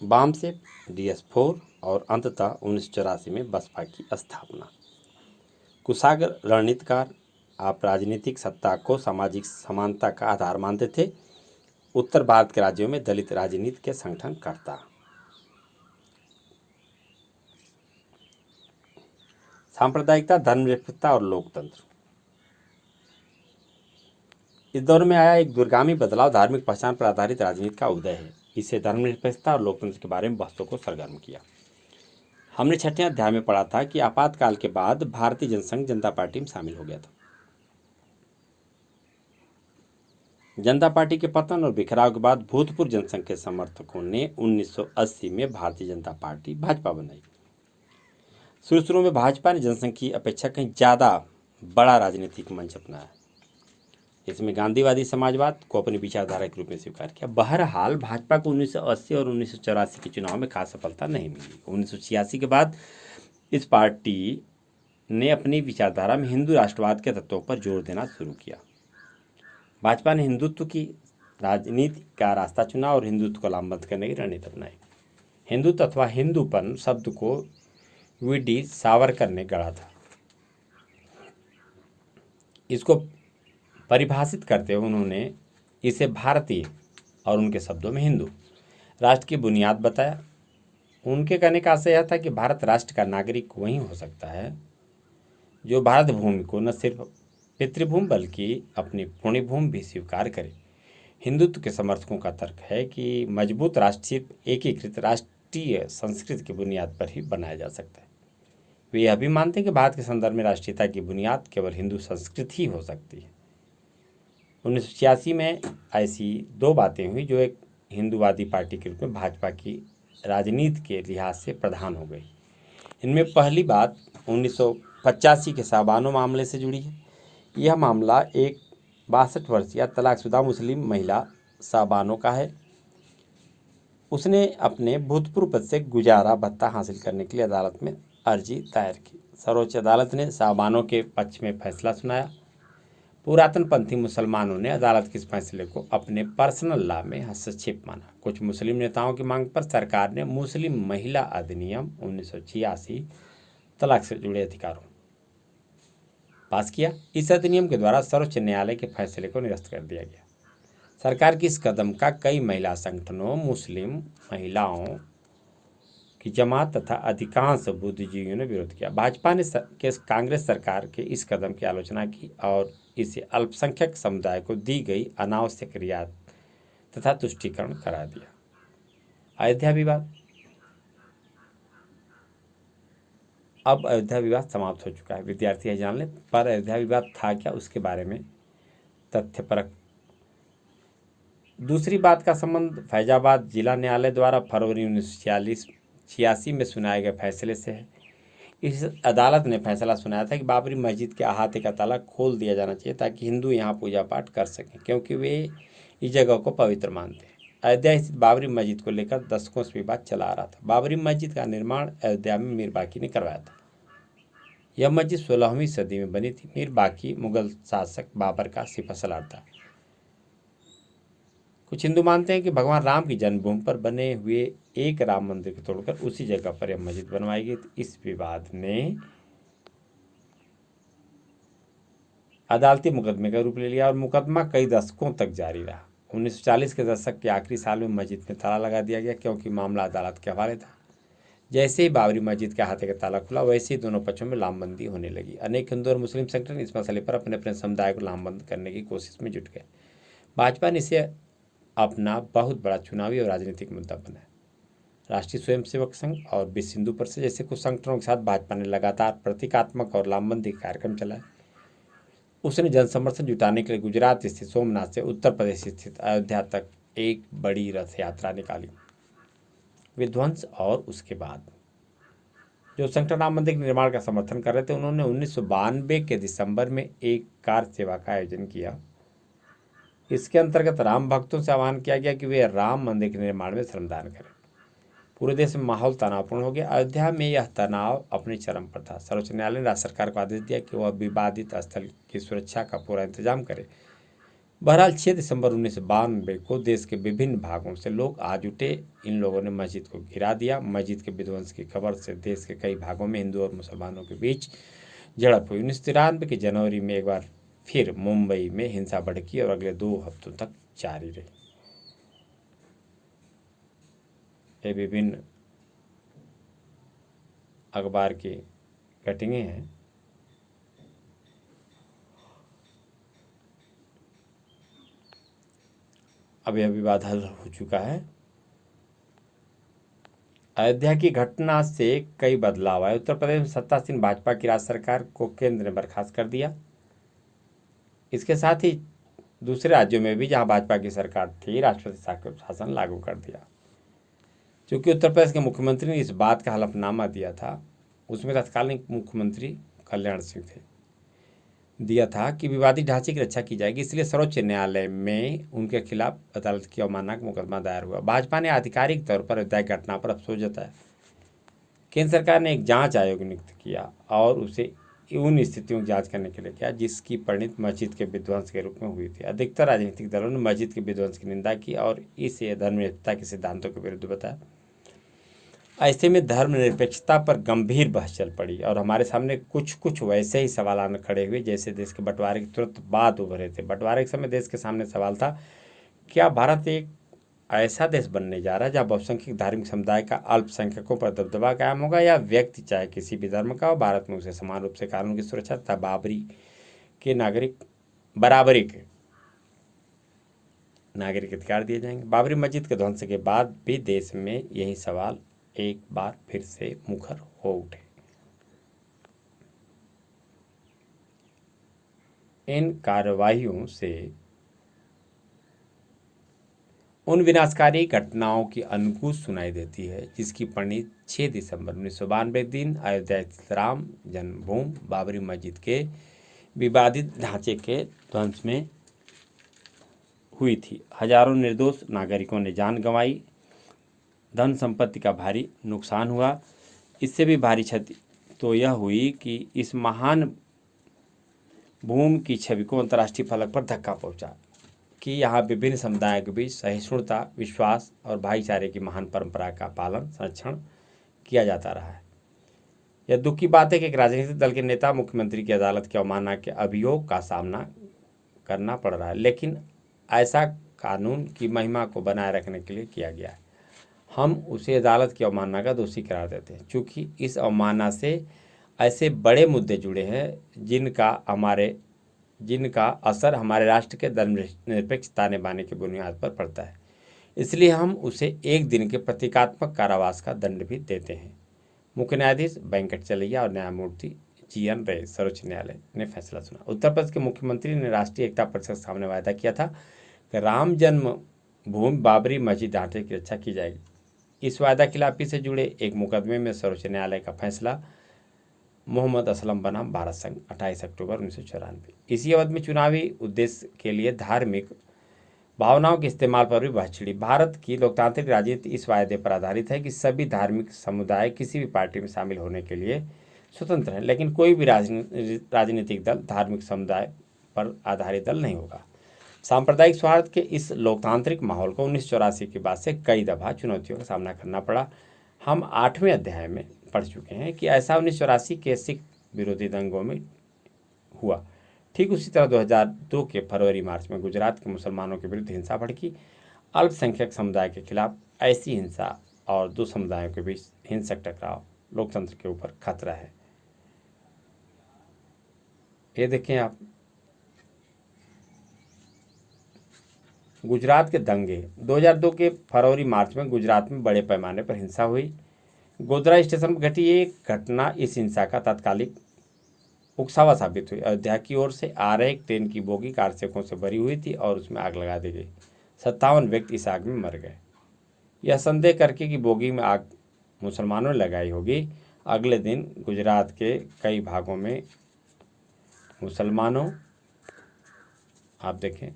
वामसेप, DS4 और अंततः 1984 में बसपा की स्थापना। कुशाग्र रणनीतिकार, आप राजनीतिक सत्ता को सामाजिक समानता का आधार मानते थे। उत्तर भारत के राज्यों में दलित राजनीति के संगठन करता। सांप्रदायिकता, धर्मनिरपेक्षता और लोकतंत्र। इस दौर में आया एक दूरगामी बदलाव धार्मिक पहचान पर आधारित राजनीति का उदय है। इससे धर्मनिरपेक्षता और लोकतंत्र के बारे में बहसों को सरगर्म किया। हमने 6ठे अध्याय में पढ़ा था कि आपातकाल के बाद भारतीय जनसंघ जनता पार्टी में शामिल हो गया था। जनता पार्टी के पतन और बिखराव के बाद भूतपूर्व जनसंघ के समर्थकों ने 1980 में भारतीय जनता पार्टी भाजपा बनाई। शुरू में भाजपा ने जनसंघ की अपेक्षा कहीं ज़्यादा बड़ा राजनीतिक मंच अपनाया। इसमें गांधीवादी समाजवाद को अपनी विचारधारा के रूप में स्वीकार किया। बहरहाल भाजपा को 1980 और 1984 के चुनाव में खास सफलता नहीं मिली। 1986 के बाद इस पार्टी ने अपनी विचारधारा में हिंदू राष्ट्रवाद के तत्वों पर जोर देना शुरू किया। भाजपा ने हिंदुत्व की राजनीति का रास्ता चुना और हिंदुत्व को लामबंद करने की रणनीति अपनाई। हिंदुत्व अथवा हिंदूपन शब्द को वी.डी. सावरकर ने गढ़ा था। इसको परिभाषित करते हुए उन्होंने इसे भारतीय और उनके शब्दों में हिंदू राष्ट्र की बुनियाद बताया। उनके कहने का आशय यह था कि भारत राष्ट्र का नागरिक वही हो सकता है जो भारत भूमि को न सिर्फ पितृभूमि बल्कि अपनी पुण्य भूमि भी स्वीकार करे। हिंदुत्व के समर्थकों का तर्क है कि मजबूत राष्ट्र सिर्फ एकीकृत राष्ट्रीय संस्कृति की बुनियाद पर ही बनाया जा सकता है। वे यह भी मानते हैं कि भारत के संदर्भ में राष्ट्रीयता की बुनियाद केवल हिंदू संस्कृति ही हो सकती है। 1986 में ऐसी दो बातें हुई जो एक हिंदूवादी पार्टी के रूप में भाजपा की राजनीति के लिहाज से प्रधान हो गई। इनमें पहली बात 1985 के शाहबानो मामले से जुड़ी है। यह मामला एक 62 वर्षीय तलाकशुदा मुस्लिम महिला शाहबानो का है। उसने अपने भूतपूर्व पद से गुजारा भत्ता हासिल करने के लिए अदालत में अर्जी दायर की। सर्वोच्च अदालत ने शाहबानो के पक्ष में फैसला सुनाया। पुरातनपंथी मुसलमानों ने अदालत के इस फैसले को अपने पर्सनल लॉ में हस्तक्षेप माना। कुछ मुस्लिम नेताओं की मांग पर सरकार ने मुस्लिम महिला अधिनियम 1986 तलाक से जुड़े अधिकारों पास किया। इस अधिनियम के द्वारा सर्वोच्च न्यायालय के फैसले को निरस्त कर दिया गया। सरकार की इस कदम का कई महिला संगठनों, मुस्लिम महिलाओं की जमात तथा अधिकांश बुद्धिजीवियों ने विरोध किया। भाजपा ने कांग्रेस सरकार के इस कदम की आलोचना की और इसे अल्पसंख्यक समुदाय को दी गई अनावश्यक रियायत तथा तुष्टीकरण करार दिया। अयोध्या विवाद। अब अयोध्या विवाद समाप्त हो चुका है, विद्यार्थी यह जान लें। पर अयोध्या विवाद था क्या, उसके बारे में तथ्यपरक। दूसरी बात का संबंध फैजाबाद जिला न्यायालय द्वारा फरवरी 1986 में सुनाए गए फैसले से है। इस अदालत ने फैसला सुनाया था कि बाबरी मस्जिद के अहाते का ताला खोल दिया जाना चाहिए ताकि हिंदू यहाँ पूजा पाठ कर सकें, क्योंकि वे इस जगह को पवित्र मानते हैं। अयोध्या स्थित बाबरी मस्जिद को लेकर दशकों से विवाद चला आ रहा था। बाबरी मस्जिद का निर्माण अयोध्या में मीर बाकी ने करवाया था। यह मस्जिद 16वीं सदी में बनी थी। मीर बाकी मुगल शासक बाबर का सिपहसालार था। कुछ हिंदू मानते हैं कि भगवान राम की जन्मभूमि पर बने हुए एक राम मंदिर को तोड़कर उसी जगह पर यह मस्जिद बनवाई गई। इस विवाद ने अदालती मुकदमे का रूप ले लिया और मुकदमा कई दशकों तक जारी रहा। 1940 के दशक के आखिरी साल में मस्जिद में ताला लगा दिया गया, क्योंकि मामला अदालत के हवाले था। जैसे ही बाबरी मस्जिद के अहाते का ताला खुला, वैसे ही दोनों पक्षों में लामबंदी होने लगी। अनेक हिंदू और मुस्लिम संगठन इस मसले पर अपने अपने समुदाय को लामबंद करने की कोशिश में जुट गए। भाजपा ने इसे अपना बहुत बड़ा चुनावी और राजनीतिक मुद्दा बनाया। राष्ट्रीय स्वयंसेवक संघ और विश्व हिंदू परिषद जैसे कुछ संगठनों के साथ भाजपा ने लगातार प्रतीकात्मक और लामबंदी के कार्यक्रम चलाए। उसने जनसमर्थन जुटाने के लिए गुजरात स्थित सोमनाथ से उत्तर प्रदेश स्थित अयोध्या तक एक बड़ी रथ यात्रा निकाली। विध्वंस और उसके बाद जो संगठन राम मंदिर के निर्माण का समर्थन कर रहे थे, उन्होंने 1992 के दिसंबर में एक कार सेवा का आयोजन किया। इसके अंतर्गत राम भक्तों से आह्वान किया गया कि वे राम मंदिर के निर्माण में श्रमदान करें। पूरे देश में माहौल तनावपूर्ण हो गया। अयोध्या में यह तनाव अपने चरम पर था। सर्वोच्च न्यायालय ने राज्य सरकार को आदेश दिया कि वह विवादित स्थल की सुरक्षा का पूरा इंतजाम करे। बहरहाल 6 दिसंबर 1992 को देश के विभिन्न भागों से लोग आज उठे। इन लोगों ने मस्जिद को घिरा दिया। मस्जिद के विध्वंस की खबर से देश के कई भागों में हिंदू और मुसलमानों के बीच झड़प हुई। 1993 के जनवरी में एक बार फिर मुंबई में हिंसा भड़की और अगले 2 हफ्तों तक जारी रही। ये विभिन्न अखबार की कटिंगें हैं। अब यह विवाद हल हो चुका है। अयोध्या की घटना से कई बदलाव आए। उत्तर प्रदेश में सत्तासीन भाजपा की राज्य सरकार को केंद्र ने बर्खास्त कर दिया। इसके साथ ही दूसरे राज्यों में भी जहां भाजपा की सरकार थी, राष्ट्रपति शासन लागू कर दिया। चूंकि उत्तर प्रदेश के मुख्यमंत्री ने इस बात का हलफनामा दिया था, उसमें तत्कालीन मुख्यमंत्री कल्याण सिंह थे, दिया था कि विवादित ढांचे की रक्षा की जाएगी, इसलिए सर्वोच्च न्यायालय में उनके खिलाफ अदालत की अवमानना का मुकदमा दायर हुआ। भाजपा ने आधिकारिक तौर पर अयोध्या की घटना पर अफसोस जताया। केंद्र सरकार ने एक जांच आयोग नियुक्त किया और उसे उन स्थितियों की जांच करने के लिए किया जिसकी परिणति मस्जिद के विध्वंस के रूप में हुई थी। अधिकतर राजनीतिक दलों ने मस्जिद के विध्वंस की निंदा की और इसे धर्मनिरपेक्षता के सिद्धांतों के विरुद्ध बताया। ऐसे में धर्मनिरपेक्षता पर गंभीर बहस चल पड़ी और हमारे सामने कुछ वैसे ही सवाल आने खड़े हुए जैसे देश के बंटवारे के तुरंत बाद उभरे थे। बंटवारे के समय देश के सामने सवाल था, क्या भारत एक ऐसा देश बनने जा रहा है जहाँ बहुसंख्यक धार्मिक समुदाय का अल्पसंख्यकों पर दबदबा कायम होगा, या व्यक्ति चाहे किसी भी धर्म का हो, भारत में उसे समान रूप से कानून की सुरक्षा तथा बराबरी के नागरिक अधिकार दिए जाएंगे। बाबरी मस्जिद के ध्वंस के बाद भी देश में यही सवाल एक बार फिर से मुखर हो उठे। इन कार्रवाइयों से उन विनाशकारी घटनाओं की अनुकूल सुनाई देती है जिसकी परिणति 6 दिसंबर 1992 दिन अयोध्या स्थित राम जन्मभूमि बाबरी मस्जिद के विवादित ढांचे के ध्वंस में हुई थी। हजारों निर्दोष नागरिकों ने जान गंवाई, धन संपत्ति का भारी नुकसान हुआ। इससे भी भारी क्षति तो यह हुई कि इस महान भूमि की छवि को अंतर्राष्ट्रीय फलक पर धक्का पहुंचा कि यहाँ विभिन्न समुदायों के बीच सहिष्णुता, विश्वास और भाईचारे की महान परंपरा का पालन संरक्षण किया जाता रहा है। यह दुख की बात है कि एक राजनीतिक दल के नेता मुख्यमंत्री की अदालत की अवमानना के अभियोग का सामना करना पड़ रहा है, लेकिन ऐसा कानून की महिमा को बनाए रखने के लिए किया गया है। हम उसे अदालत की अवमानना का दोषी करार देते हैं, क्योंकि इस अवमानना से ऐसे बड़े मुद्दे जुड़े हैं जिनका असर हमारे राष्ट्र के धर्मनिरपेक्ष ताने बाने की बुनियाद पर पड़ता है। इसलिए हम उसे 1 दिन के प्रतीकात्मक कारावास का दंड भी देते हैं। मुख्य न्यायाधीश वेंकट चलैया और न्यायमूर्ति जीएन रे सर्वोच्च न्यायालय ने फैसला सुना। उत्तर प्रदेश के मुख्यमंत्री ने राष्ट्रीय एकता परिषद के सामने वायदा किया था कि राम जन्म भूमि बाबरी मस्जिद ढांचे की रक्षा की जाएगी। इस वायदा खिलाफी से जुड़े एक मुकदमे में सर्वोच्च न्यायालय का फैसला मोहम्मद असलम बनाम भारत संघ 28 अक्टूबर 1994। इसी अवधि में चुनावी उद्देश्य के लिए धार्मिक भावनाओं के इस्तेमाल पर भी बहस छिड़ी। भारत की लोकतांत्रिक राजनीति इस वायदे पर आधारित है कि सभी धार्मिक समुदाय किसी भी पार्टी में शामिल होने के लिए स्वतंत्र हैं, लेकिन कोई भी राजनीतिक दल धार्मिक समुदाय पर आधारित दल नहीं होगा। सांप्रदायिक सौहार्द के इस लोकतांत्रिक माहौल को 1984 के बाद से कई दफा चुनौतियों का सामना करना पड़ा। हम 8वें अध्याय में पढ़ चुके हैं कि ऐसा 1984 के सिख विरोधी दंगों में हुआ। ठीक उसी तरह 2002 के फरवरी मार्च में गुजरात के मुसलमानों के विरुद्ध हिंसा भड़की। अल्पसंख्यक समुदाय के खिलाफ ऐसी हिंसा और दो समुदायों के बीच हिंसक टकराव लोकतंत्र के ऊपर खतरा है। ये देखें आप, गुजरात के दंगे 2002 के फरवरी मार्च में गुजरात में बड़े पैमाने पर हिंसा हुई। गोधरा स्टेशन पर घटी एक घटना इस हिंसा का तात्कालिक उकसावा साबित हुई। अयोध्या की ओर से आ रहे एक ट्रेन की बोगी कारसेकों से भरी हुई थी और उसमें आग लगा दी गई। 57 व्यक्ति इस आग में मर गए। यह संदेह करके कि बोगी में आग मुसलमानों ने लगाई होगी, अगले दिन गुजरात के कई भागों में मुसलमानों, आप देखें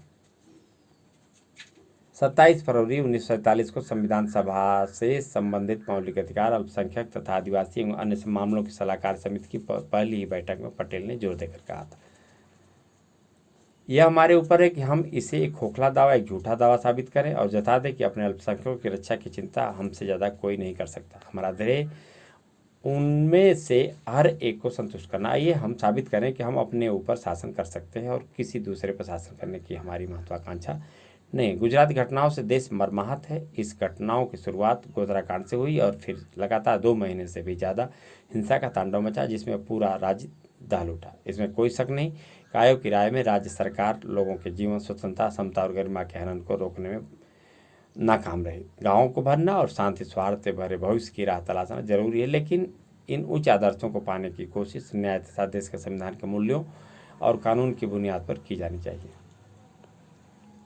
27 फरवरी 1947 को संविधान सभा से संबंधित मौलिक अधिकार, अल्पसंख्यक तथा आदिवासी एवं अन्य मामलों की सलाहकार समिति की पहली ही बैठक में पटेल ने जोर देकर कहा था, यह हमारे ऊपर है कि हम इसे एक खोखला दावा, एक झूठा दावा साबित करें और जता दें कि अपने अल्पसंख्यकों की रक्षा की चिंता हमसे ज़्यादा कोई नहीं कर सकता। हमारा ध्येय उनमें से हर एक को संतुष्ट करना। आइए हम साबित करें कि हम अपने ऊपर शासन कर सकते हैं और किसी दूसरे पर शासन करने की हमारी महत्वाकांक्षा नहीं। गुजरात घटनाओं से देश मर्माहत है। इस घटनाओं की शुरुआत गोधरा कांड से हुई और फिर लगातार 2 महीने से भी ज़्यादा हिंसा का तांडव मचा, जिसमें पूरा राज्य दहल उठा। इसमें कोई शक नहीं कि आयोग की राय में राज्य सरकार लोगों के जीवन, स्वतंत्रता, समता और गरिमा के हनन को रोकने में नाकाम रही। गाँवों को भरना और शांति सौहार्द से भरे भविष्य की राह तलाशना जरूरी है, लेकिन इन उच्च आदर्शों को पाने की कोशिश न्याय तथा देश के संविधान के मूल्यों और कानून की बुनियाद पर की जानी चाहिए।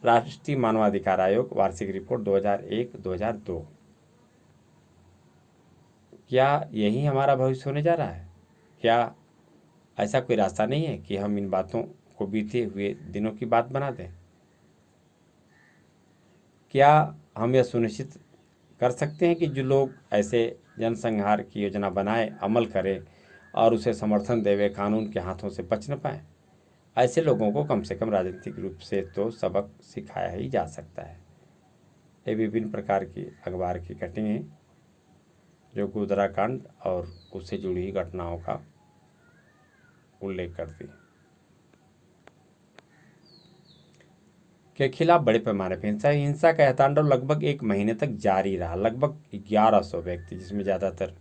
राष्ट्रीय मानवाधिकार आयोग वार्षिक रिपोर्ट 2001-2002। क्या यही हमारा भविष्य होने जा रहा है? क्या ऐसा कोई रास्ता नहीं है कि हम इन बातों को बीते हुए दिनों की बात बना दें? क्या हम यह सुनिश्चित कर सकते हैं कि जो लोग ऐसे जनसंहार की योजना बनाए, अमल करें और उसे समर्थन दे, वे कानून के हाथों से बच न पाएँ? ऐसे लोगों को कम से कम राजनीतिक रूप से तो सबक सिखाया ही जा सकता है। ये विभिन्न प्रकार की अखबार की कटिंगें जो गोधरा कांड और उससे जुड़ी घटनाओं का उल्लेख करती के खिलाफ बड़े पैमाने पर हिंसा का यह तांडव लगभग 1 महीने तक जारी रहा। लगभग 1100 व्यक्ति, जिसमें ज़्यादातर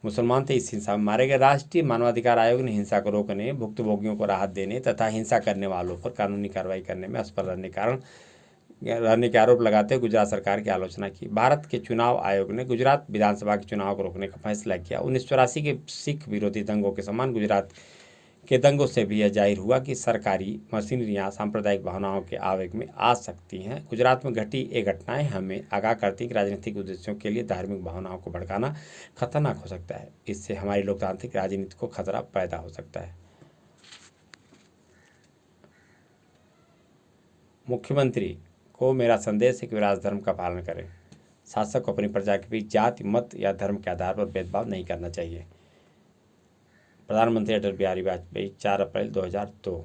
मुसलमान थे, इस हिंसा में मारे गए। राष्ट्रीय मानवाधिकार आयोग ने हिंसा को रोकने, भुक्तभोगियों को राहत देने तथा हिंसा करने वालों पर कानूनी कार्रवाई करने में असफल रहने के आरोप लगाते हुए गुजरात सरकार की आलोचना की। भारत के चुनाव आयोग ने गुजरात विधानसभा के चुनाव को रोकने का फैसला किया। 1984 के सिख विरोधी दंगों के समान गुजरात के दंगों से भी यह जाहिर हुआ कि सरकारी मशीनरियां सांप्रदायिक भावनाओं के आवेग में आ सकती हैं। गुजरात में घटी ये घटनाएं हमें आगाह करती हैं कि राजनीतिक उद्देश्यों के लिए धार्मिक भावनाओं को भड़काना खतरनाक हो सकता है। इससे हमारी लोकतांत्रिक राजनीति को खतरा पैदा हो सकता है। मुख्यमंत्री को मेरा संदेश है कि वे राजधर्म का पालन करें। शासक को अपनी प्रजा के बीच जाति, मत या धर्म के आधार पर भेदभाव नहीं करना चाहिए। प्रधानमंत्री अटल बिहारी वाजपेयी 4 अप्रैल 2002।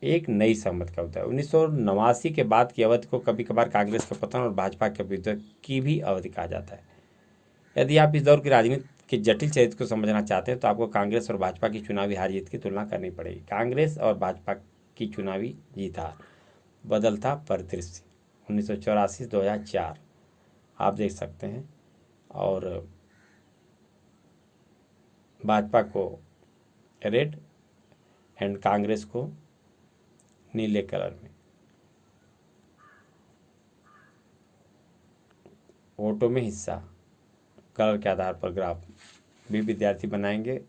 एक नई सहमत का होता है। 1989 के बाद की अवधि को कभी कभार कांग्रेस के पतन और भाजपा के विजय की भी अवधि कहा जाता है। यदि आप इस दौर की राजनीति के जटिल चरित्र को समझना चाहते हैं तो आपको कांग्रेस और भाजपा की चुनावी हार जीत की तुलना करनी पड़ेगी। कांग्रेस और भाजपा की चुनावी जीत हार, बदलता परिदृश्य 1984-2004 आप देख सकते हैं, और भाजपा को रेड एंड कांग्रेस को नीले कलर में। वोटों में हिस्सा, कलर के आधार पर ग्राफ भी विद्यार्थी बनाएंगे,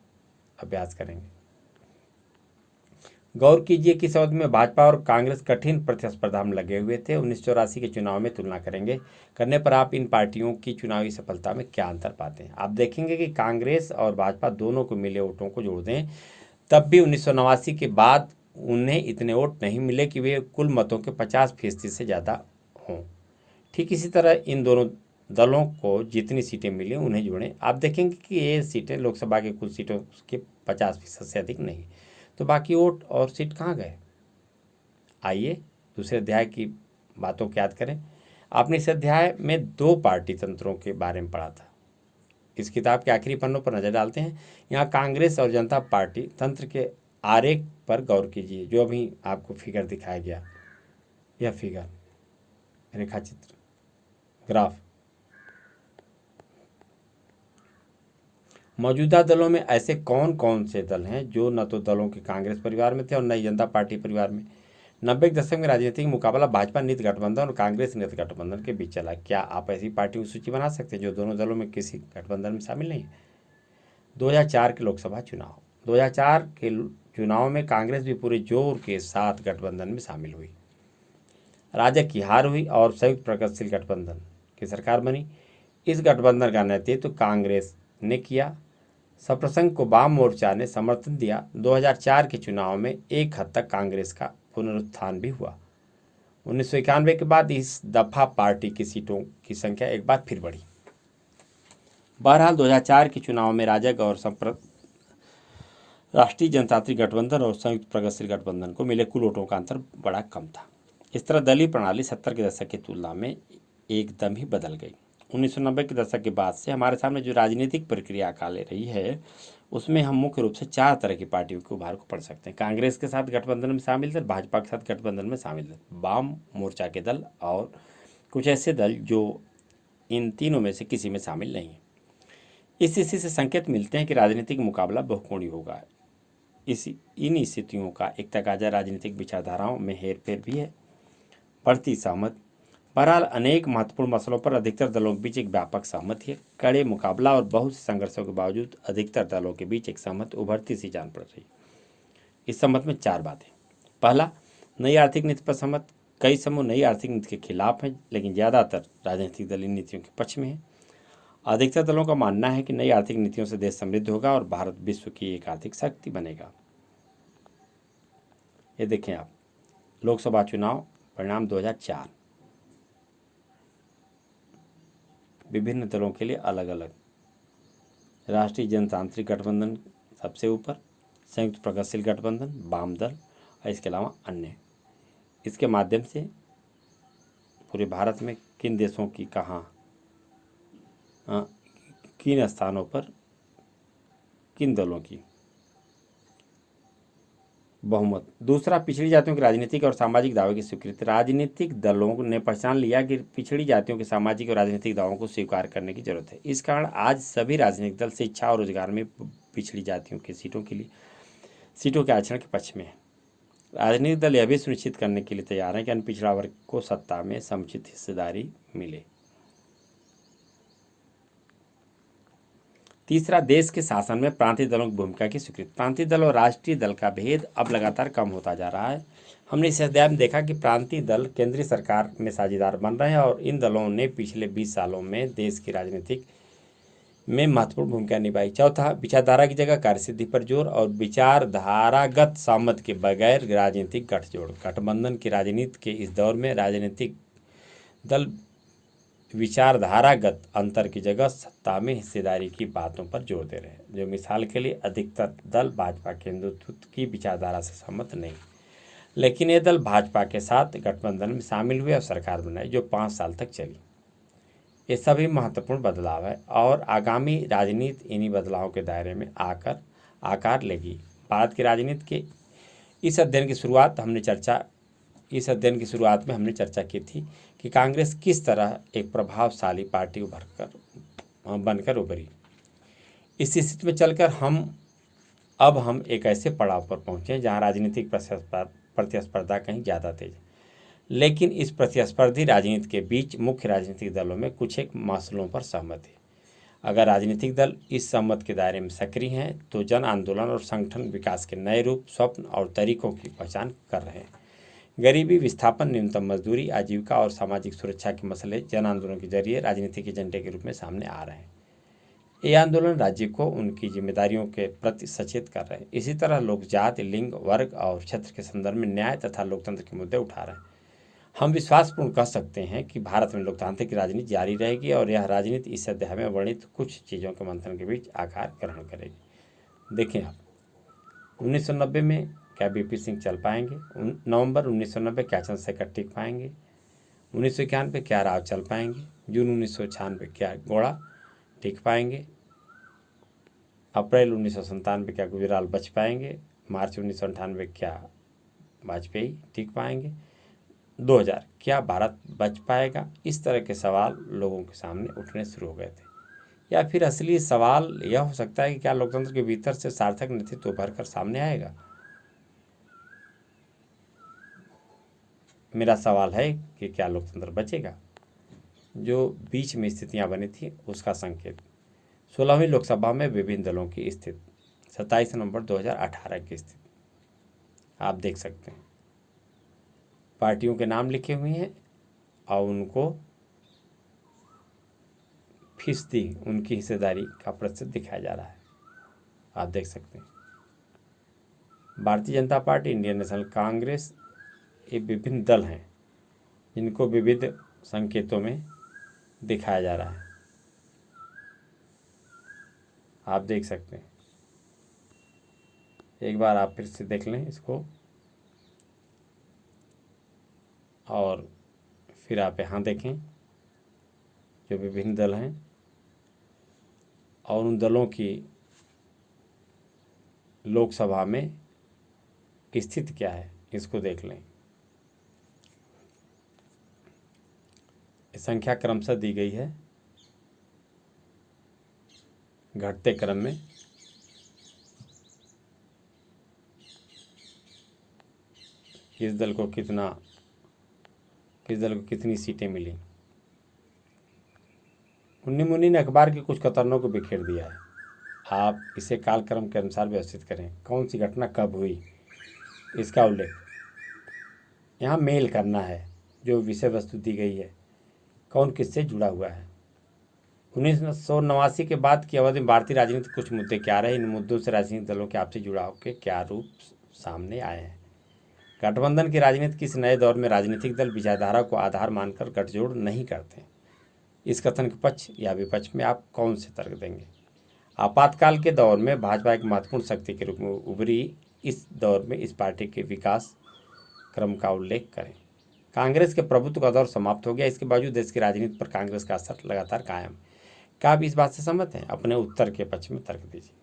अभ्यास करेंगे। गौर कीजिए कि इस अवधि में भाजपा और कांग्रेस कठिन प्रतिस्पर्धा में लगे हुए थे। 1984 के चुनाव में तुलना करने पर आप इन पार्टियों की चुनावी सफलता में क्या अंतर पाते हैं। आप देखेंगे कि कांग्रेस और भाजपा दोनों को मिले वोटों को जोड़ दें तब भी 1989 के बाद उन्हें इतने वोट नहीं मिले कि वे कुल मतों के 50% से ज़्यादा हों। ठीक इसी तरह इन दोनों दलों को जितनी सीटें मिली उन्हें जोड़ें, आप देखेंगे कि ये सीटें लोकसभा के कुल सीटों के 50% से अधिक नहीं। तो बाकी वोट और सीट कहाँ गए। आइए दूसरे अध्याय की बातों को याद करें। आपने इस अध्याय में 2 पार्टी तंत्रों के बारे में पढ़ा था। इस किताब के आखिरी पन्नों पर नजर डालते हैं। यहाँ कांग्रेस और जनता पार्टी तंत्र के आरेख पर गौर कीजिए, जो अभी आपको फिगर दिखाया गया। यह फिगर रेखाचित्र ग्राफ मौजूदा दलों में ऐसे कौन कौन से दल हैं जो न तो दलों के कांग्रेस परिवार में थे और न ही जनता पार्टी परिवार में। 90 के दशक में राजनीतिक मुकाबला भाजपा नीति गठबंधन और कांग्रेस नीति गठबंधन के बीच चला। क्या आप ऐसी पार्टियों की सूची बना सकते हैं जो दोनों दलों में किसी गठबंधन में शामिल नहीं है। 2004 के लोकसभा चुनाव। 2004 के चुनाव में कांग्रेस भी पूरे जोर के साथ गठबंधन में शामिल हुई। राजग की हार हुई और संयुक्त प्रगतिशील गठबंधन की सरकार बनी। इस गठबंधन का नेतृत्व कांग्रेस ने किया। सप्रसंग को वाम मोर्चा ने समर्थन दिया। 2004 के चुनाव में एक हद तक कांग्रेस का पुनरुत्थान भी हुआ। 1991 के बाद इस दफा पार्टी की सीटों की संख्या एक बार फिर बढ़ी। बहरहाल 2004 के चुनाव में राजग और राष्ट्रीय जनतांत्रिक गठबंधन और संयुक्त प्रगतिशील गठबंधन को मिले कुल वोटों का अंतर बड़ा कम था। इस तरह दलीय प्रणाली 70 के दशक की तुलना में एकदम ही बदल गई। 1990 के दशक के बाद से हमारे सामने जो राजनीतिक प्रक्रिया आकार ले रही है उसमें हम मुख्य रूप से 4 तरह की पार्टियों के उभार को पढ़ सकते हैं। कांग्रेस के साथ गठबंधन में शामिल दल, भाजपा के साथ गठबंधन में शामिल दल, वाम मोर्चा के दल और कुछ ऐसे दल जो इन तीनों में से किसी में शामिल नहीं है। इस स्थिति से संकेत मिलते हैं कि राजनीतिक मुकाबला बहुकोणीय होगा। इन स्थितियों का एक तकाजा राजनीतिक विचारधाराओं में हेरफेर भी है। बढ़ती सहमत। बहरहाल अनेक महत्वपूर्ण मसलों पर अधिकतर दलों के बीच एक व्यापक सहमति है। कड़े मुकाबला और बहुत से संघर्षों के बावजूद अधिकतर दलों के बीच एक सहमति उभरती सी जान पड़ रही। इस सहमत में 4 बातें। पहला, नई आर्थिक नीति पर सहमत। कई समूह नई आर्थिक नीति के खिलाफ हैं, लेकिन ज़्यादातर राजनीतिक दल इन नीतियों के पक्ष में है। अधिकतर दलों का मानना है कि नई आर्थिक नीतियों से देश समृद्ध होगा और भारत विश्व की एक आर्थिक शक्ति बनेगा। ये देखें आप, लोकसभा चुनाव परिणाम 2004। विभिन्न दलों के लिए अलग अलग। राष्ट्रीय जनतांत्रिक गठबंधन सबसे ऊपर, संयुक्त प्रगतिशील गठबंधन, वाम दल और इसके अलावा अन्य। इसके माध्यम से पूरे भारत में किन देशों की किन स्थानों पर किन दलों की बहुमत। दूसरा, पिछड़ी जातियों के राजनीतिक और सामाजिक दावे की स्वीकृति। राजनीतिक दलों ने पहचान लिया कि पिछड़ी जातियों के सामाजिक और राजनीतिक दावों को स्वीकार करने की जरूरत है। इस कारण आज सभी राजनीतिक दल शिक्षा और रोजगार में पिछड़ी जातियों की सीटों के आरक्षण के पक्ष में है। राजनीतिक दल यह भी सुनिश्चित करने के लिए तैयार हैं कि अन्य पिछड़ा वर्ग को सत्ता में समुचित हिस्सेदारी मिले। तीसरा, देश के शासन में प्रांतीय दलों की भूमिका की स्वीकृति। प्रांतीय दल और राष्ट्रीय दल का भेद अब लगातार कम होता जा रहा है। हमने इस अध्याय में देखा कि प्रांतीय दल केंद्रीय सरकार में साझेदार बन रहे हैं और इन दलों ने पिछले 20 सालों में देश की राजनीतिक में महत्वपूर्ण भूमिका निभाई। चौथा, विचारधारा की जगह कार्यसिद्धि पर जोर और विचारधारागत सहमति के बगैर राजनीतिक गठजोड़। गठबंधन की राजनीति के इस दौर में राजनीतिक दल विचारधारागत अंतर की जगह सत्ता में हिस्सेदारी की बातों पर जोर दे रहे हैं। जो मिसाल के लिए अधिकतर दल भाजपा के हिंदुत्व की विचारधारा से सहमत नहीं, लेकिन ये दल भाजपा के साथ गठबंधन में शामिल हुए और सरकार बनाई जो 5 साल तक चली। ये सभी महत्वपूर्ण बदलाव है और आगामी राजनीति इन्हीं बदलावों के दायरे में आकार लेगी। भारत की राजनीति के इस अध्ययन की शुरुआत में हमने चर्चा की थी कि कांग्रेस किस तरह एक प्रभावशाली पार्टी बनकर उभरी। इस स्थिति में चलकर अब हम एक ऐसे पड़ाव पर पहुंचे जहां राजनीतिक प्रतिस्पर्धा कहीं ज़्यादा तेज है। लेकिन इस प्रतिस्पर्धी राजनीति के बीच मुख्य राजनीतिक दलों में कुछ एक मसलों पर सहमत है। अगर राजनीतिक दल इस सहमत के दायरे में सक्रिय हैं तो जन आंदोलन और संगठन विकास के नए रूप, स्वप्न और तरीकों की पहचान कर रहे हैं। गरीबी विस्थापन, न्यूनतम मजदूरी, आजीविका और सामाजिक सुरक्षा के मसले जन आंदोलन के जरिए राजनीतिक एजेंडे के रूप में सामने आ रहे हैं। ये आंदोलन राज्य को उनकी जिम्मेदारियों के प्रति सचेत कर रहे हैं। इसी तरह लोग जाति, लिंग, वर्ग और क्षेत्र के संदर्भ में न्याय तथा लोकतंत्र के मुद्दे उठा रहे हैं। हम विश्वासपूर्ण कह सकते हैं कि भारत में लोकतांत्रिक राजनीति जारी रहेगी और यह राजनीति इस अध्याय में वर्णित कुछ चीज़ों के मंथन के बीच आकार ग्रहण करेगी। देखें आप, 1990 में क्या बीपी सिंह चल पाएंगे? नवंबर 1990 क्या चंद्रशेखर टिक पाएंगे? 1991 क्या राव चल पाएंगे? जून 1996 क्या गौड़ा टिक पाएंगे? अप्रैल 1997 क्या गुजराल बच पाएंगे? मार्च 1998 क्या वाजपेयी टिक पाएंगे? 2000 क्या भारत बच पाएगा? इस तरह के सवाल लोगों के सामने उठने शुरू हो गए थे। या फिर असली सवाल यह हो सकता है कि क्या लोकतंत्र के भीतर से सार्थक नेतृत्व उभर कर सामने आएगा? मेरा सवाल है कि क्या लोकतंत्र बचेगा? जो बीच में स्थितियां बनी थी उसका संकेत 16वीं लोकसभा में विभिन्न दलों की स्थिति, 27 नवंबर 2018 की स्थिति आप देख सकते हैं। पार्टियों के नाम लिखे हुए हैं और उनको फीसदी उनकी हिस्सेदारी का प्रतिशत दिखाया जा रहा है, आप देख सकते हैं। Bharatiya Janata party, Indian national Congress, ये विभिन्न दल हैं जिनको विविध संकेतों में दिखाया जा रहा है, आप देख सकते हैं। एक बार आप फिर से देख लें इसको और फिर आप यहाँ देखें जो विभिन्न दल हैं और उन दलों की लोकसभा में स्थिति क्या है, इसको देख लें। संख्या क्रमशः दी गई है घटते क्रम में। किस दल को कितनी सीटें मिली। उन्नी मुन्नी ने अखबार के कुछ कतरनों को बिखेर दिया है। आप इसे कालक्रम के अनुसार व्यवस्थित करें। कौन सी घटना कब हुई इसका उल्लेख यहाँ मेल करना है। जो विषय वस्तु दी गई है कौन किससे जुड़ा हुआ है। 1989 के बाद की अवधि में भारतीय राजनीति के कुछ मुद्दे क्या रहे, इन मुद्दों से राजनीतिक दलों के आपसी जुड़ाव के क्या रूप सामने आए हैं। गठबंधन की राजनीति किस नए दौर में राजनीतिक दल विचारधारा को आधार मानकर गठजोड़ नहीं करते। इस कथन के पक्ष या विपक्ष में आप कौन से तर्क देंगे। आपातकाल के दौर में भाजपा एक महत्वपूर्ण शक्ति के रूप में उभरी, इस दौर में इस पार्टी के विकास क्रम का उल्लेख करें। कांग्रेस के प्रभुत्व का दौर समाप्त हो गया, इसके बावजूद देश की राजनीति पर कांग्रेस का असर लगातार कायम। क्या आप इस बात से सहमत हैं? अपने उत्तर के पक्ष में तर्क दीजिए।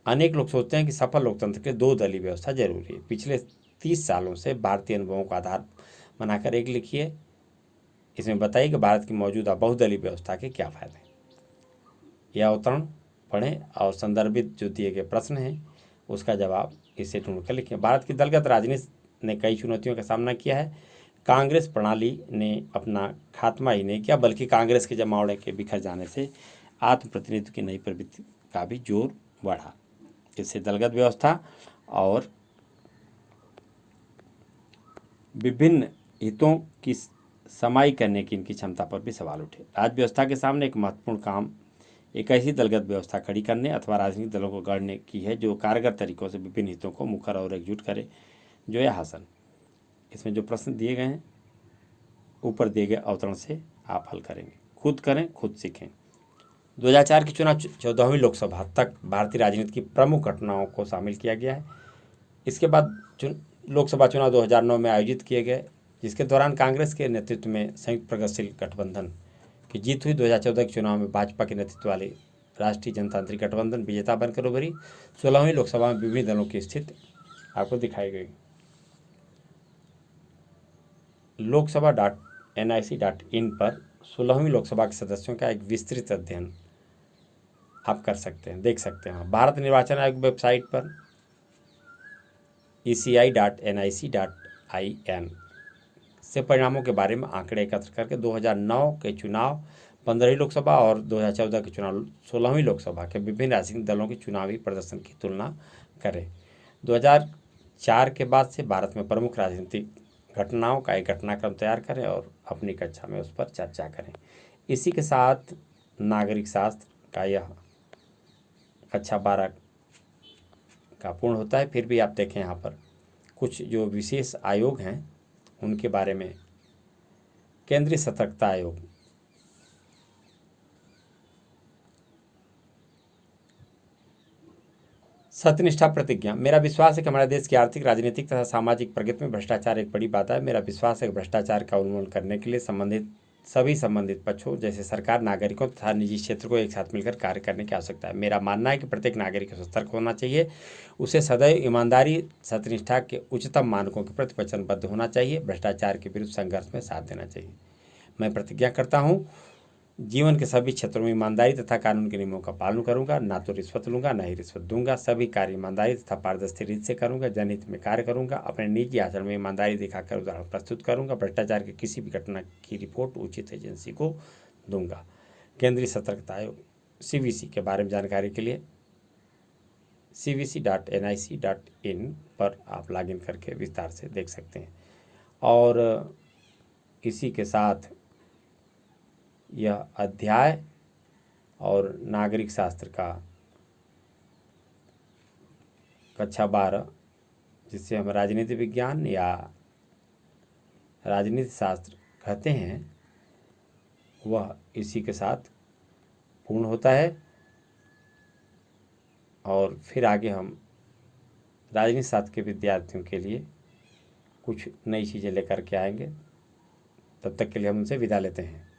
अनेक लोग सोचते हैं कि सफल लोकतंत्र के दो दलीय व्यवस्था जरूरी है। पिछले 30 सालों से भारतीय अनुभवों का आधार बनाकर एक लिखिए, इसमें बताइए कि भारत की मौजूदा बहुदलीय व्यवस्था के क्या फायदे हैं। यह अवतरण पढ़ें और संदर्भित जो दिए गए प्रश्न हैं उसका जवाब इसे ढूंढ कर लिखें। भारत की दलगत राजनीति ने कई चुनौतियों का सामना किया है। कांग्रेस प्रणाली ने अपना खात्मा ही नहीं किया, बल्कि कांग्रेस के जमावड़े के बिखर जाने से आत्म प्रतिनिधित्व की नई प्रवृत्ति का भी जोर बढ़ा। इससे दलगत व्यवस्था और विभिन्न हितों की समाई करने की इनकी क्षमता पर भी सवाल उठे। राज्य व्यवस्था के सामने एक महत्वपूर्ण काम एक ऐसी दलगत व्यवस्था खड़ी करने अथवा राजनीतिक दलों को गढ़ने की है जो कारगर तरीकों से विभिन्न हितों को मुखर और एकजुट करे, जो यह हासिल। इसमें जो प्रश्न दिए गए हैं ऊपर दिए गए अवतरण से आप हल करेंगे। खुद करें, खुद सीखें। 2004 की चुनाव 14वीं लोकसभा तक भारतीय राजनीति की प्रमुख घटनाओं को शामिल किया गया है। इसके बाद लोकसभा चुनाव 2009 में आयोजित किए गए, जिसके दौरान कांग्रेस के नेतृत्व में संयुक्त प्रगतिशील गठबंधन की जीत हुई। 2014 के चुनाव में भाजपा के नेतृत्व वाली राष्ट्रीय जनतांत्रिक गठबंधन विजेता बनकर उभरी। 16वीं लोकसभा में विभिन्न दलों की स्थिति आपको दिखाई गई। lokSabha.nic.in पर 16वीं लोकसभा के सदस्यों का एक विस्तृत अध्ययन आप कर सकते हैं, देख सकते हैं। भारत निर्वाचन आयोग वेबसाइट पर ECI.nic.in से परिणामों के बारे में आंकड़े एकत्र करके 2009 के चुनाव 15वीं लोकसभा और 2014 के चुनाव 16वीं लोकसभा के विभिन्न राजनीतिक दलों के चुनावी प्रदर्शन की तुलना करें। 2004 के बाद से भारत में प्रमुख राजनीतिक घटनाओं का एक घटनाक्रम तैयार करें और अपनी कक्षा में उस पर चर्चा करें। इसी के साथ नागरिक शास्त्र का यह कक्षा 12 का पूर्ण होता है। फिर भी आप देखें यहाँ पर कुछ जो विशेष आयोग हैं उनके बारे में। केंद्रीय सतर्कता आयोग, सत्यनिष्ठा प्रतिज्ञा। मेरा विश्वास है कि हमारे देश की आर्थिक, राजनीतिक तथा सामाजिक प्रगति में भ्रष्टाचार एक बड़ी बाधा है। मेरा विश्वास है कि भ्रष्टाचार का उन्मूलन करने के लिए सभी संबंधित पक्षों जैसे सरकार, नागरिकों तथा निजी क्षेत्र को एक साथ मिलकर कार्य करने की आवश्यकता है। मेरा मानना है कि प्रत्येक नागरिक को सतर्क होना चाहिए, उसे सदैव ईमानदारी, सत्यनिष्ठा के उच्चतम मानकों के प्रति वचनबद्ध होना चाहिए, भ्रष्टाचार के विरुद्ध संघर्ष में साथ देना चाहिए। मैं प्रतिज्ञा करता हूँ जीवन के सभी क्षेत्रों में ईमानदारी तथा कानून के नियमों का पालन करूंगा, ना तो रिश्वत लूंगा ना ही रिश्वत दूंगा। सभी कार्य ईमानदारी तथा पारदर्शी रीति से करूंगा, जनहित में कार्य करूंगा, अपने निजी आचरण में ईमानदारी दिखाकर उदाहरण प्रस्तुत करूंगा, भ्रष्टाचार की किसी भी घटना की रिपोर्ट उचित एजेंसी को दूंगा। केंद्रीय सतर्कता आयोग CVC के बारे में जानकारी के लिए cvc.nic.in पर आप लॉगिन करके विस्तार से देख सकते हैं। और इसी के साथ यह अध्याय और नागरिक शास्त्र का कक्षा 12, जिसे हम राजनीति विज्ञान या राजनीति शास्त्र कहते हैं, वह इसी के साथ पूर्ण होता है। और फिर आगे हम राजनीति शास्त्र के विद्यार्थियों के लिए कुछ नई चीज़ें लेकर के आएंगे। तब तक के लिए हम उनसे विदा लेते हैं।